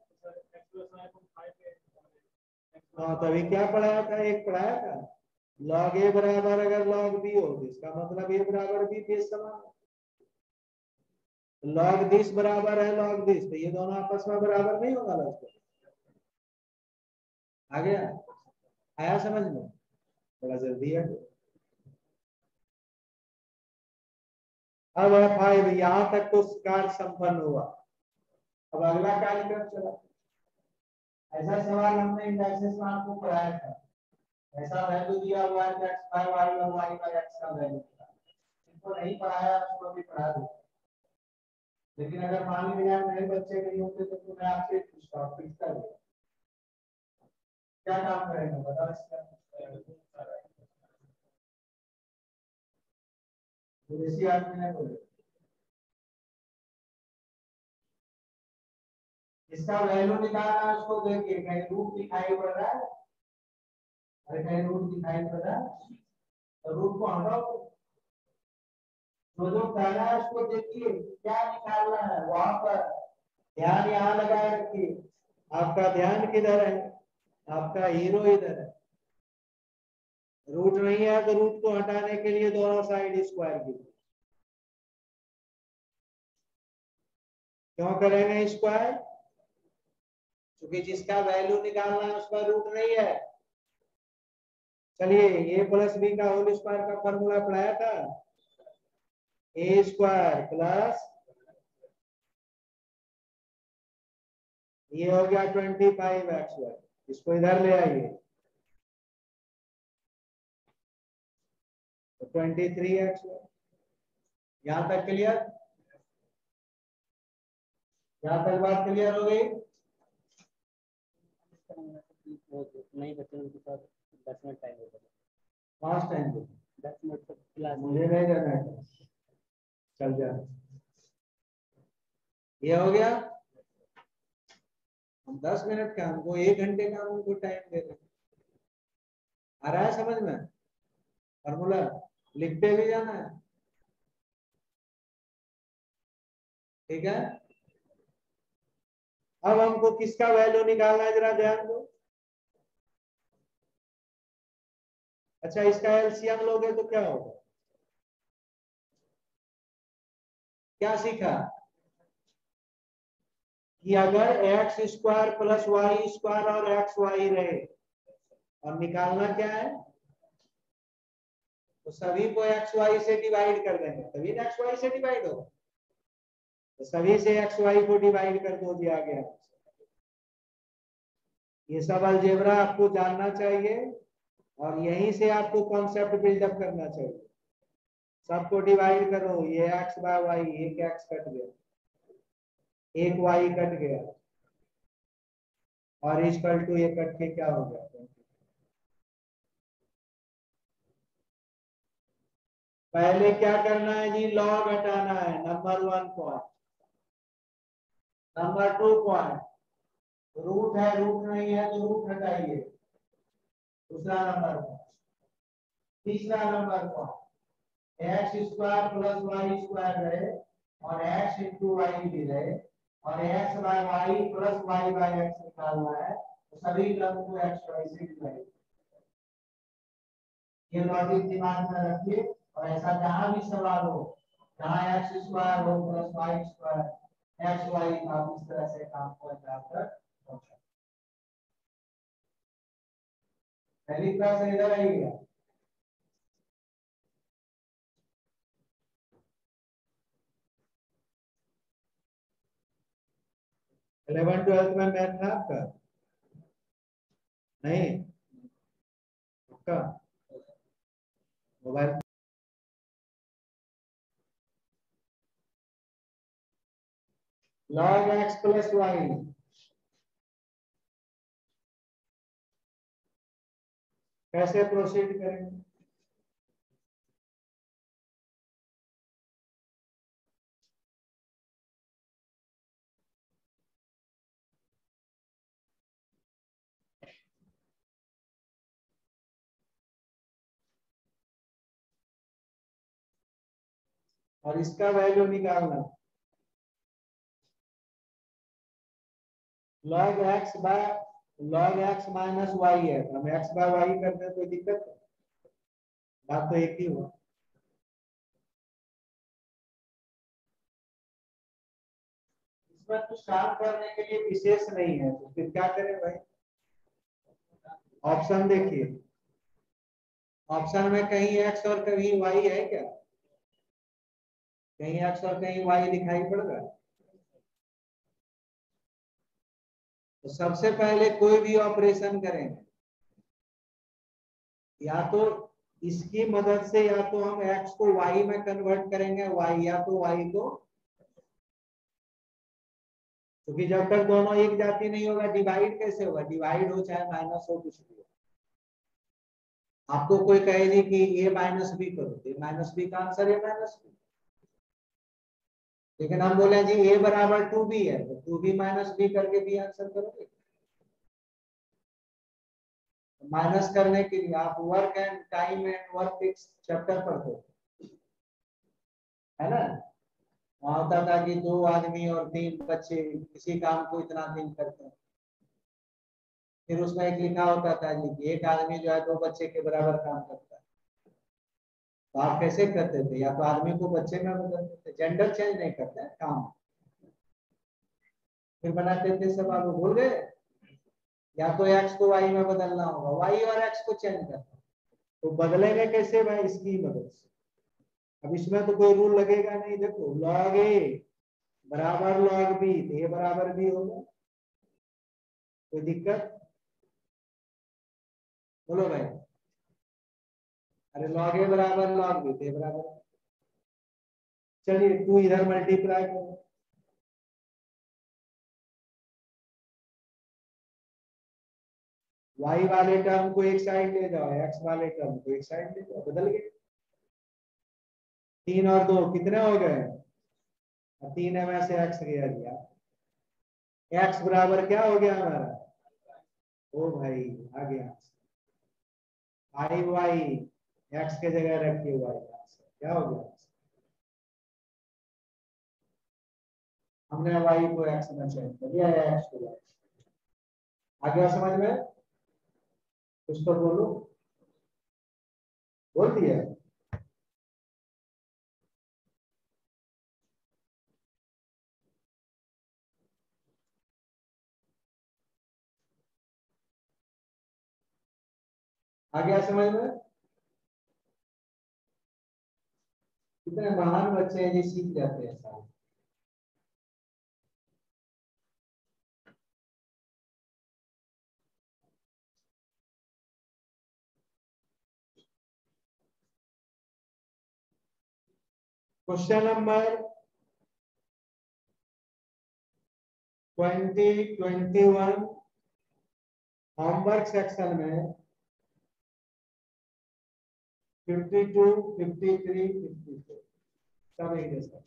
हाँ तभी क्या पढ़ाया था, एक पढ़ाया था लॉग ए बराबर अगर लॉग बी हो तो इसका मतलब ए बराबर बी बेस समान है, लॉग दिस बराबर है लॉग दिस, तो ये दोनों आपस में बराबर नहीं होगा लॉग, आ गया, आया समझ में, बड़ा जल्दी है। अब फाइव यहां तक तो कार्य संपन्न हुआ, अब अगला कार्यक्रम चला, ऐसा सवाल हमने इंडेक्सेस में आपको पढ़ाया था, ऐसा वैल्यू दिया हुआ है x बाय y और y बाय x का वैल्यू, इनको नहीं पढ़ाया उसको भी पढ़ा दो, लेकिन अगर मान लीजिए नए बच्चे नहीं होते तो मैं आपसे पूछता हूँ फिक्स कर दो, क्या काम करेंगे बता इसका, विदेशी आदमी ने बोले इसका वैल्यू निकालना है, उसको देखिए कहीं रूट दिखाई पड़ रहा है, अरे कहीं रूट दिखाई पड़ रहा है, तो रूट को हटाओ, जो पहला है उसको देखिए क्या निकालना है वहां पर, ध्यान यहाँ लगाए रखिए, आपका ध्यान किधर है, आपका हीरो इधर है, रूट नहीं है तो रूट को हटाने के लिए दोनों साइड स्क्वायर कीजिए, क्यों करेंगे स्क्वायर, क्योंकि जिसका वैल्यू निकालना है उसका रूट नहीं है। चलिए ए प्लस बी का होल स्क्वायर का फॉर्मूला पढ़ाया था, ए स्क्वायर प्लस ये हो गया 25xy, इसको इधर ले आइए तो 23xy, यहां तक क्लियर, यहां तक बात क्लियर हो गई, नहीं बच्चों के साथ 10 मिनट टाइम होगा, 5 टाइम दो 10 मिनट तक क्लास, मुझे नहीं जाना है, चल जा, ये हो गया, हम 10 मिनट का हमको 1 घंटे का हमको टाइम दे रहे हैं, आ रहा है समझ में, फॉर्मूला लिखते भी जाना है, ठीक है। अब हमको किसका वैल्यू निकालना है जरा ध्यान दो, अच्छा इसका एलसीएम लोगे तो क्या होगा, क्या सीखा कि अगर x square plus y square और एक्स वाई रहे और निकालना क्या है, तो सभी को एक्स वाई से डिवाइड कर देंगे, तभी ना एक्स वाई से डिवाइड हो, तो सभी से एक्स वाई को डिवाइड कर दो, दिया गया, ये सब अलजेब्रा आपको जानना चाहिए और यहीं से आपको कॉन्सेप्ट बिल्डअप करना चाहिए, सबको डिवाइड करो, ये एक्स बाय वाई, एक एक्स कट गया, एक वाई कट गया, और इक्वल टू ये कट के क्या हो गया, पहले क्या करना है जी, लॉग हटाना है, number 1 point, number 2 point, root है रूट नहीं है तो रूट हटाइए, दूसरा नंबर पॉइंट, तीसरा number point, x square plus y square रहे और एक्स इंटू वाई भी रहे और x by y plus y by x निकालना है, तो सभी टर्म को एक्स वाई से डिवाइड, ये लॉजिक दिमाग में रखिए, और ऐसा जहां भी सवाल हो, जहां एक्स स्क्वायर हो plus y square x y का इस तरह से काम को अंजाम तक पहुंचा, पहली क्लास इधर आइएगा, इलेवन ट्वेल्थ में मैथ था आपका, नहीं आपका mobile log x plus y कैसे प्रोसीड करेंगे? और इसका वैल्यू निकालना log x by log x minus y है, हम x बाय वाई करते हैं, कोई दिक्कत है? बात तो एक ही हुआ। इसमें कुछ काम करने के लिए विशेष नहीं है, तो फिर क्या करें भाई? ऑप्शन देखिए, ऑप्शन में कहीं x और कहीं y है क्या? कहीं x और कहीं y दिखाई पड़ रहा है? तो सबसे पहले कोई भी ऑपरेशन करेंगे, या तो इसकी मदद से, या तो हम x को y में कन्वर्ट करेंगे, y या तो y को, क्योंकि जब तक दोनों एक जाति नहीं होगा डिवाइड कैसे होगा? डिवाइड हो चाहे माइनस हो, कुछ भी हो। आपको कोई कहेगी कि ये माइनस बी करो, तो माइनस बी का आंसर है माइनस बी। लेकिन हम बोले जी ए बराबर 2b है, तो 2b माइनस बी करके भी आंसर करोगे। माइनस करने के लिए आप work and time and work chapter पढ़ते हो, है ना? वहां होता था कि 2 आदमी और 3 बच्चे किसी काम को इतना दिन करते हैं, फिर उसमें एक लिखा होता था जी कि एक आदमी जो है 2 बच्चे के बराबर काम करता है। तो आप कैसे करते थे? या तो आदमी को बच्चे में बदलते थे, जेंडर चेंज नहीं करते हैं, काम फिर बनाते थे सब। आप भूल गए? या तो एक्स को वाई में बदलना होगा, वाई और एक्स को चेंज करना। तो बदलेंगे कैसे भाई? इसकी मदद से। अब इसमें तो कोई रूल लगेगा नहीं, देखो लॉग ए बराबर लॉग बी, ए बराबर बी होगा, कोई दिक्कत? बोलो भाई। अरे लॉग ए बराबर लॉग बी, ए बराबर, चलिए 2 इधर मल्टीप्लाई करो, y वाले टर्म को एक साइड ले जाओ, x वाले टर्म को एक साइड ले जाओ, बदल गए। 3 और 2 कितने हो गए? 3 में से x गया दिया, x बराबर क्या हो गया हमारा? ओ भाई आ गया आई वाई, एक्स के जगह रखिए वाई, क्या हो गया? हमने वाई को एक्स में चेंज कर दिया, एक्स को वाई। आ गया समझ में? कुछ तो बोलो, बोल दिया। आ गया समझ में? कितने महान बच्चे हैं जो सीख जाते हैं सारे। क्वेश्चन नंबर 2021 होमवर्क सेक्शन में 52, 53, 54 सब एक जैसा।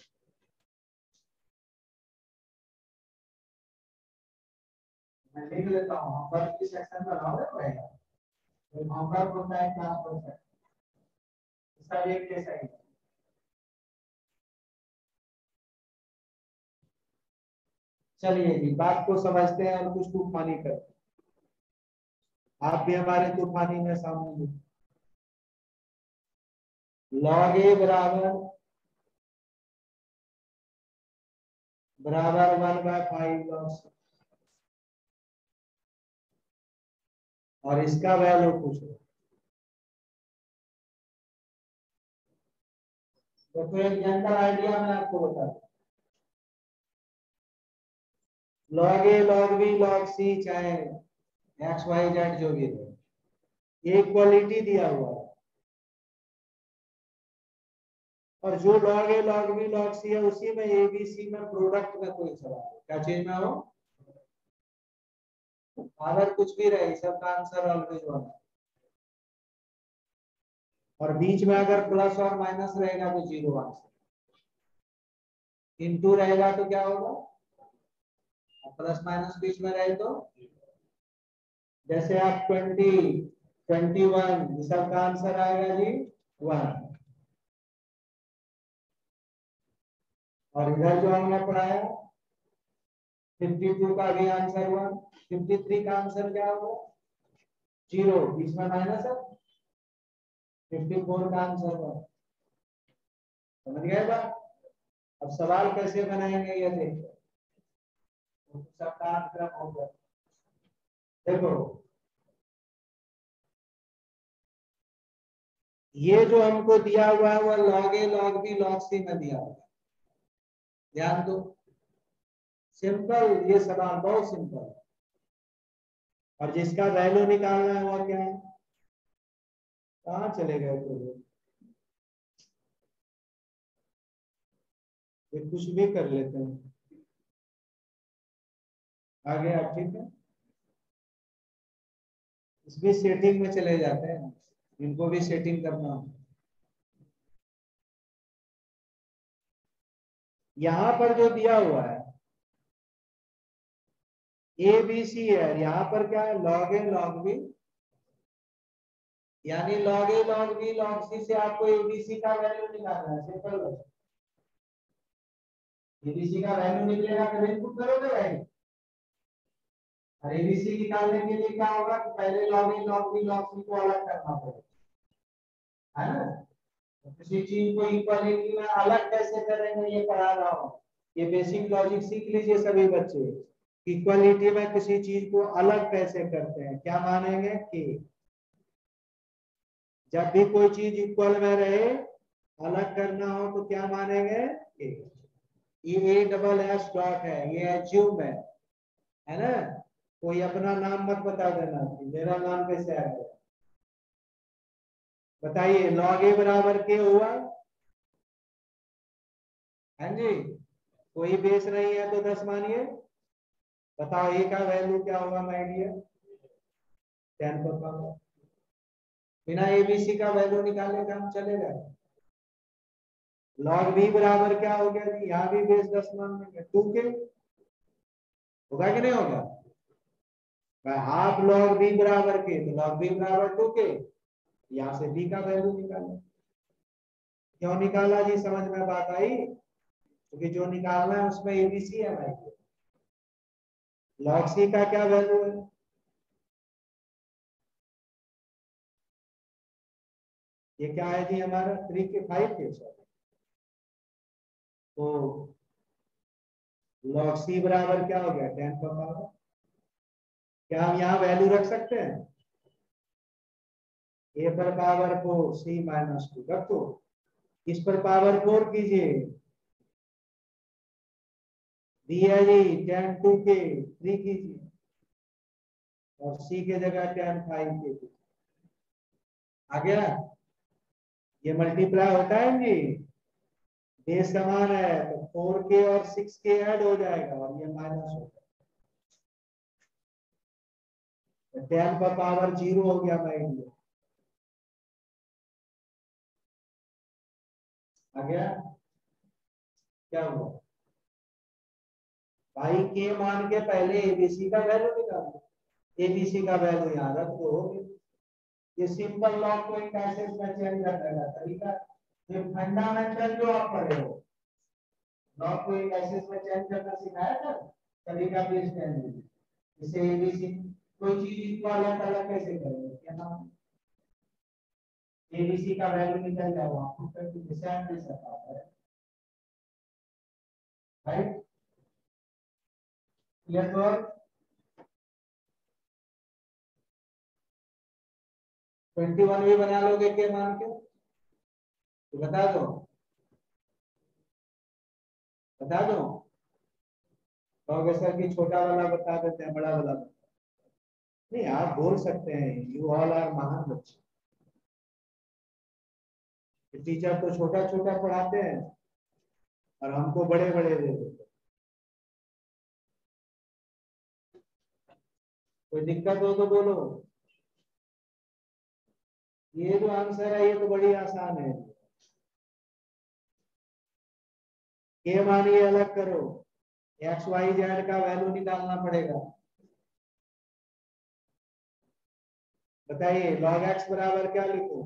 मैं लिख लेता हूँ, होमवर्क की सेक्शन में होमवर्क रहेगा, तो होमवर्क होता है क्लास पर सेक्शन, इसका एक कैसा ही। चलिए जी बात को समझते हैं और कुछ तूफानी करते हैं। आप भी हमारे तूफानी में शामिल हो। लॉग ए बराबर 1/5 लॉग, और इसका वैल्यू पूछो। तो फिर एक जनरल आइडिया मैं आपको बता दूं, लॉग ए लॉग बी लॉग सी चाहे एक्स वाई जेड जो भी है, ये इक्वालिटी दिया हुआ है। और जो लॉग ए लॉग बी लॉग सी है उसी में ए बी सी में प्रोडक्ट में कोई सवाल है, क्या चीज में हो, अगर कुछ भी रहे सबका आंसर ऑलवेज वन है। और बीच में अगर प्लस और माइनस रहेगा तो जीरो आंसर, इनटू रहेगा तो क्या होगा, प्लस माइनस बीच में रहे तो, जैसे आप 20 21 सबका आंसर आएगा जी 1। और इधर जो हमने पढ़ाया 52 का भी आंसर 1, 53 का आंसर क्या होगा, 0, बीच में माइनस है, 54 का आंसर 1। समझ गए बात। अब सवाल कैसे बनाएंगे ये देखो, सबका आंसर होगा। देखो ये जो हमको दिया हुआ है वो log a log b log c में दिया हुआ है, ध्यान दो, सिंपल, ये सवाल बहुत सिंपल है। और जिसका वैल्यू निकालना है वो क्या है, कहाँ चले गए तो ये कुछ भी कर लेते हैं, आ गया ठीक है, इसमें सेटिंग में चले जाते हैं, इनको भी सेटिंग करना हो। यहाँ पर जो दिया हुआ है ए बी सी है, यहाँ पर क्या है log a log b, यानी log a log b log c से आपको एबीसी का वैल्यू निकालना है, सिंपल है। एबीसी का वैल्यू निकलेगा तो इनपुट करोगे भाई, और एबीसी निकालने के लिए क्या होगा कि पहले log a log b log c को अलग करना पड़ेगा, है ना। तो किसी चीज को इक्वालिटी में अलग कैसे करेंगे ये पढ़ा रहा हूँ, ये बेसिक लॉजिक सीख लीजिए सभी बच्चे। इक्वालिटी में किसी चीज को अलग कैसे करते हैं, क्या मानेंगे कि जब भी कोई चीज इक्वल में रहे अलग करना हो तो क्या मानेंगे, ये ए डबल एस डॉट है, ये एज्यूम है ना। कोई अपना नाम मत बता देना कि मेरा नाम कैसे आ गया, बताइए log a बराबर के हुआ, हाँ जी, कोई बेस नहीं है तो 10 मानिए, बताओ ए का वैल्यू क्या होगा माय डियर, 10 पर पावर, बिना एबीसी का वैल्यू निकालने काम चलेगा। log b बराबर क्या हो गया जी, यहाँ भी बेस 10 मान लेंगे, 2 के होगा कि नहीं होगा, हाफ log b बराबर के, तो log b बराबर 2 के, यहाँ से b का वैल्यू निकालें। क्यों निकाला जी, समझ में बात आई, क्योंकि जो निकालना है उसमें एबीसी है भाई, log c का क्या वैल्यू है, ये क्या है जी हमारा 3 के 5 के, तो log c बराबर क्या हो गया 10 पर पावर, क्या हम यहाँ वैल्यू रख सकते हैं, a पर पावर 4 c माइनस 2 रखो, इस पर पावर 4 कीजिए, b है जी 10 2 के 3 कीजिए, और c के जगह 10 5 के, आ गया, ये मल्टीप्लाई होता है जी, बेस समान है तो 4 के और 6 के ऐड हो जाएगा और ये माइनस हो जाएगा, 10 पर पावर 0 हो गया भाई, आ गया, क्या हुआ भाई, के मान के पहले एबीसी का वैल्यू निकालो, एबीसी का वैल्यू यहाँ रख दो, ये सिंपल लॉ को एक ऐसे में चेंज करने का तरीका, ये फंडामेंटल जो आप पढ़े हो, लॉ को एक ऐसे में चेंज करना सिखाया था, तरीका भी चेंज है, जैसे एबीसी कोई चीज इक्वल है अलग कैसे करेंगे, क्या नाम, एबीसी का वैल्यू निकल जाएगा आपको, फिर डिसाइड दे सकता है राइट, क्लियर तो 21 भी बना लोगे के मान के, तो बता दो, बता दो, कहोगे सर कि छोटा वाला बता देते हैं बड़ा वाला, नहीं, आप बोल सकते हैं यू ऑल आर महान बच्चे। टीचर तो छोटा छोटा पढ़ाते हैं और हमको बड़े बड़े दे देते हैं। कोई दिक्कत हो तो बोलो। ये जो आंसर है ये तो बड़ी आसान है। के मानिए अलग करो, एक्स वाई जेड का वैल्यू निकालना पड़ेगा। बताइए लॉग एक्स बराबर क्या लिखो।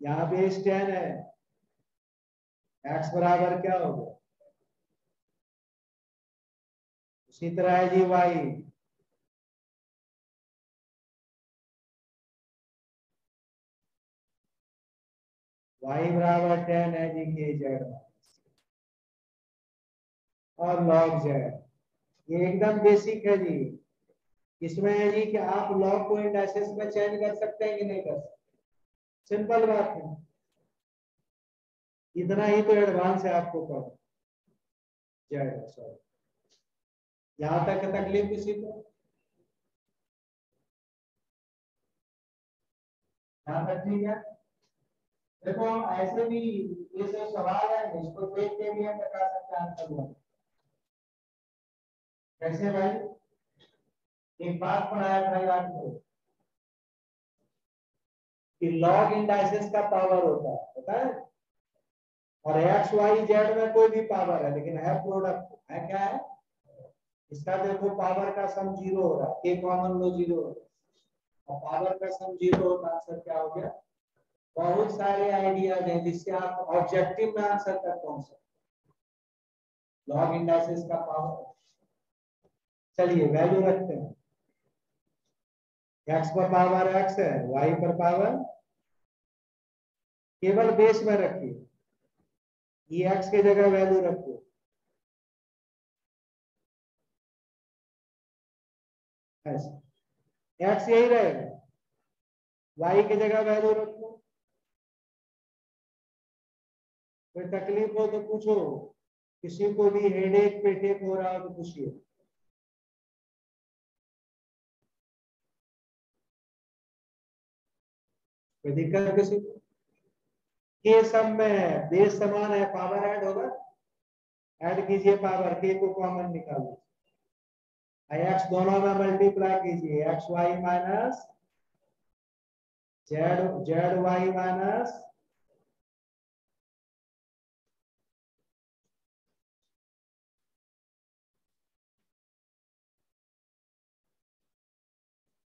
यहाँ बेस 10 है, एक्स बराबर क्या होगा। उसी तरह है जी वाई, वाई बराबर 10 है जी के जेड और लॉग जेड। ये एकदम बेसिक है जी। इसमें है जी कि आप लॉग को इंडाइसेस में चेंज कर सकते हैं कि नहीं कर सकते। सिंपल बात है, इतना ही तो एडवांस है आपको पढ़ना। जेड सॉरी, यहाँ तक तकलीफ किसी को, यहाँ तक ठीक है। देखो हम ऐसे भी, ये सब सवाल है इसको देख के भी हम बता सकते हैं आंसर हुआ कैसे भाई। एक बात पढ़ाया था आपको कि लॉग इंडाइसेस का पावर होता है, पता है। और एक्स वाई जेड में कोई भी पावर है लेकिन है प्रोडक्ट है, क्या है इसका। देखो पावर का सम जीरो हो रहा है, के कॉमन लो जीरो हो रहा है और पावर का सम जीरो होता, आंसर क्या हो गया। बहुत सारे आइडियाज हैं जिससे आप ऑब्जेक्टिव में आंसर तक पहुंच सकते। लॉग इंडाइसेस का पावर, चलिए वैल्यू रखते हैं। एक्स पर पावर एक्स है, वाई पर पावर, केवल बेस में रखिए, ये एक्स की जगह वैल्यू रखो। एक्स यही रहेगा, वाई की जगह वैल्यू रखो। कोई तकलीफ हो तो पूछो, किसी को भी हेडेक पेटेक हो रहा हो तो पूछिए। कोई दिक्कत किसी को। के सब में है, बेस समान है, पावर ऐड होगा, ऐड कीजिए पावर, के को कॉमन निकालो, एक्स दोनों में मल्टीप्लाई कीजिए, x y minus z, z y minus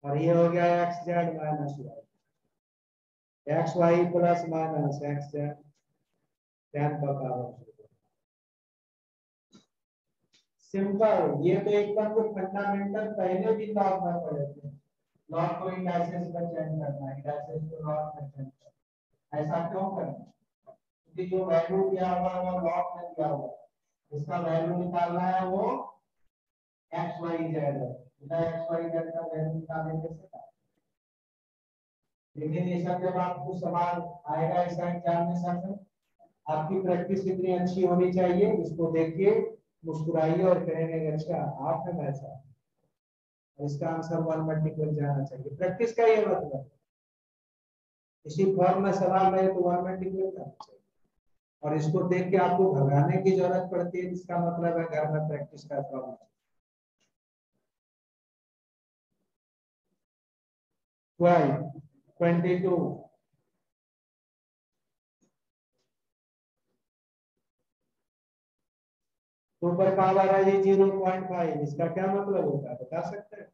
और ये हो गया x z minus y, x y plus minus x z 10 का पावर। सिंपल, ये तो एकदम कुछ फंडामेंटल पहले भी लॉग में पढ़े थे। लॉग को इंडाइसेस में चेंज करना है, इंडाइसेस को लॉग में चेंज करना है। ऐसा क्यों करना, क्योंकि जो वैल्यू दिया हुआ है वो लॉग में दिया हुआ है, इसका वैल्यू निकालना है वो एक्स वाई जेड है, बिना एक्स वाई जेड का वैल्यू निकालने कैसे। लेकिन ये सब जब आपको सवाल आएगा इसका एग्जामिनेशन में, आपकी प्रैक्टिस कितनी अच्छी होनी चाहिए, इसको देखिए मुस्कुराइए और कहेंगे अच्छा आप है ऐसा, इसका आंसर 1 मल्टीपल जाना चाहिए। प्रैक्टिस का ये मतलब है, इसी फॉर्म में सवाल रहे तो 1 मल्टीपल जाना चाहिए। और इसको देख के आपको घबराने की जरूरत पड़ती है, इसका मतलब है घर में प्रैक्टिस का प्रॉब्लम। ट्वेल्व 22 सुपर पावर है जी 0.5, इसका क्या मतलब होता है बता सकते हैं।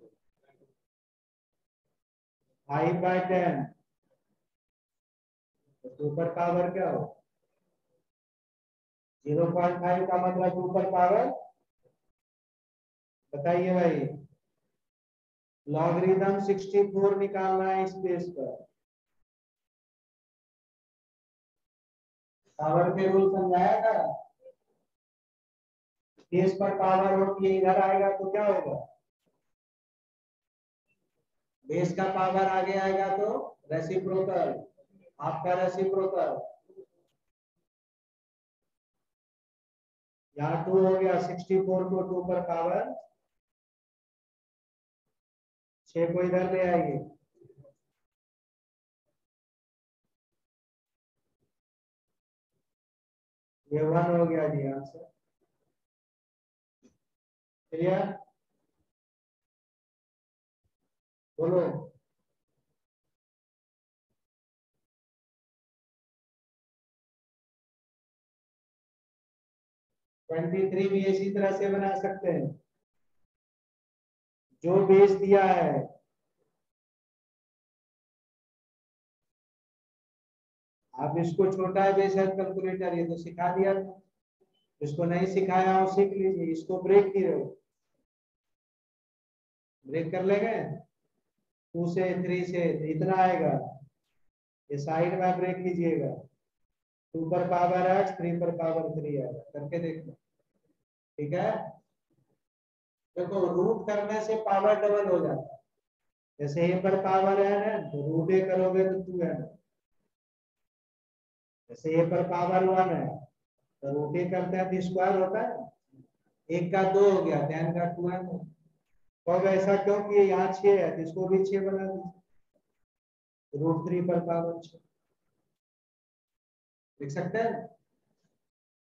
5/10 सुपर पावर क्या हो, 0.5 का मतलब सुपर पावर। बताइए भाई, लॉगरिथम 64 निकालना है इस बेस पर। पावर के रूल समझाया था, बेस पर पावर होती है, इधर आएगा तो क्या होगा, बेस का पावर आगे आएगा तो रेसिप्रोकल, आपका रेसिप्रोकल। यहाँ 2 हो गया, 64 को 2 पर पावर 6 को इधर ले आइए, ये 1 हो गया जी आंसर। क्लियर, बोलो। 23 भी इसी तरह से बना सकते हैं, जो बेस दिया है। आप इसको छोटा है बेस है कैलकुलेटर, ये तो सिखा दिया था। इसको नहीं सिखाया हो सीख लीजिए, इसको ब्रेक की रहो, ब्रेक कर लेंगे 2 से 3 से इतना आएगा, ये साइड में ब्रेक कीजिएगा, 2 पर पावर x 3 पर पावर 3 आएगा, करके देखना। ठीक है, देखो रूट करने से पावर डबल हो जाता है, जैसे a पर पावर n है तो रूट a करोगे तो 2n, जैसे a पर पावर 1 है तो रूट a करते हैं तो स्क्वायर होता है, 1 का 2 हो गया, 10 का 2n। तो अब ऐसा क्यों कि यहाँ 6 है तो इसको भी 6 बना दीजिए, √3 पर पावर 6 लिख सकते हैं।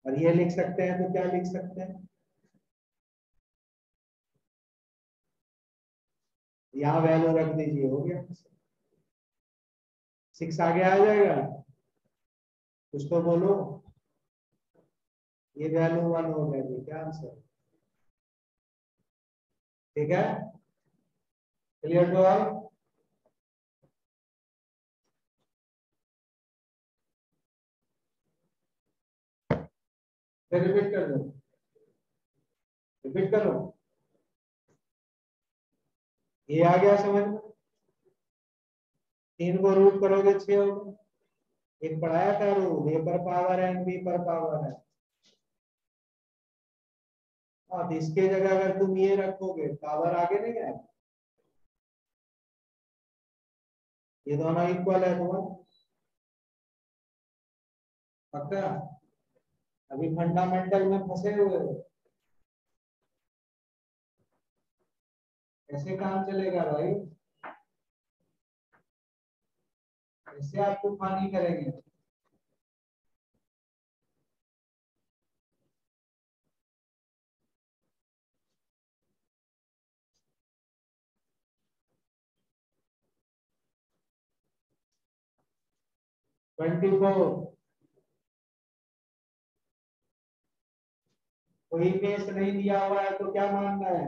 और ये लिख सकते हैं तो क्या लिख सकते हैं, यहाँ वैल्यू रख दीजिए, हो गया 6 आगे आ जाएगा, उसको बोलो, ये वैल्यू 1 हो गया जी, क्या आंसर। ठीक है, क्लियर टू ऑल। फिर रिपीट कर दो, रिपीट करो, ये आ गया समझ में। 3 को रूट करोगे 6 होगा, एक पढ़ाया था रूट, ए पर पावर है बी पर पावर है। हाँ तो इसके जगह अगर तुम ये रखोगे पावर आगे नहीं आएगा, ये दोनों इक्वल है तुम्हारा, पक्का। अभी फंडामेंटल में फंसे हुए हो, कैसे काम चलेगा भाई, कैसे आप तूफानी करेंगे। ट्वेंटी फोर, कोई बेस नहीं दिया हुआ है तो क्या मानना है,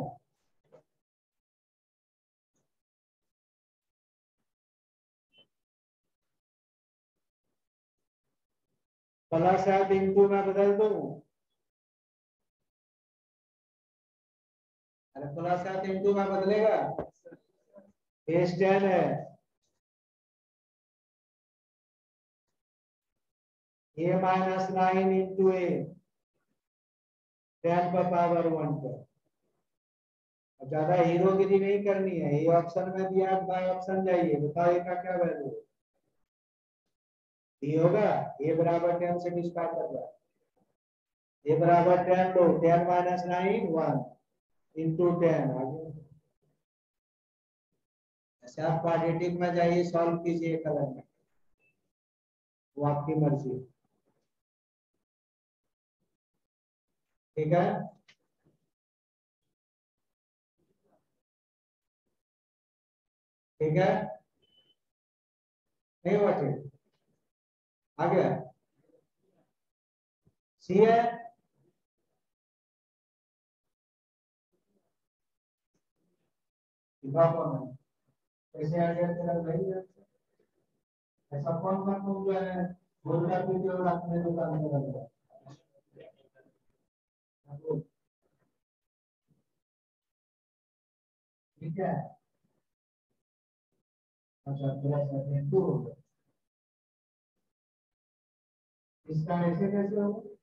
प्लस है तो इंटू में बदल दो, अरे प्लस है तो इंटू में बदलेगा, बेस 10 है, ए -9 इंटू ए, 10 पर पावर 1 पर। अब ज्यादा हीरोगिरी नहीं करनी है, ये ऑप्शन में दिया है, बाय ऑप्शन जाइए, बताओ ए का क्या वैल्यू है, डी होगा, ए बराबर 10 से डिस्कार्ड कर रहा है, ए बराबर 10 लो, 10 -9 1 इंटू 10 आगे। ऐसे आप क्वाड्रेटिक में जाइए, सॉल्व कीजिए कलर में, वो आपकी मर्जी। ठीक है, ठीक है, नहीं हुआ ठीक, आ गया, सी है, कैसे आ गया तेरा भाई, ऐसा कौन सा तुम जो है बोलता पीते और अपने दुकान में लग रहा है। ठीक है, अच्छा थोड़ा सा इंटू हो गया, इसका ऐसे कैसे होगा,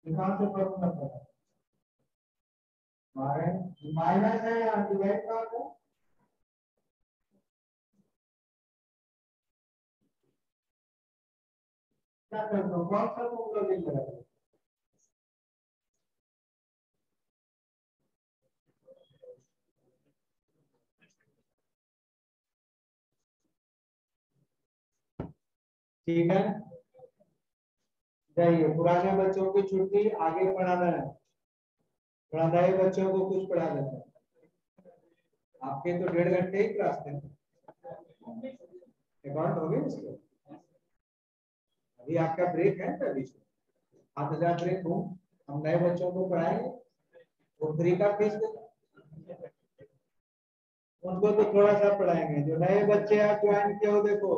कहाँ से फॉर्मूला पता, माइनस है या डिवाइड का है, क्या कर दो, कौन सा फॉर्मूला मिल रहा है, ठीक है, जाइए पुराने बच्चों की छुट्टी, आगे पढ़ाना है, थोड़ा नए बच्चों को कुछ पढ़ा देता है। आपके तो 1.5 घंटे ही क्लास थे, अकाउंट हो गए इसको। अभी आपका ब्रेक है ना, बीच में 8,000 ब्रेक हो, हम नए बच्चों को पढ़ाएंगे, वो फ्री का फीस देगा, उनको तो थोड़ा सा पढ़ाएंगे। जो नए बच्चे आप ज्वाइन किए हो, देखो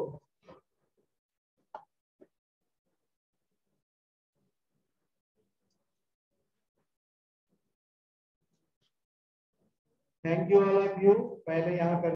thank you all of you, पहले यहाँ कर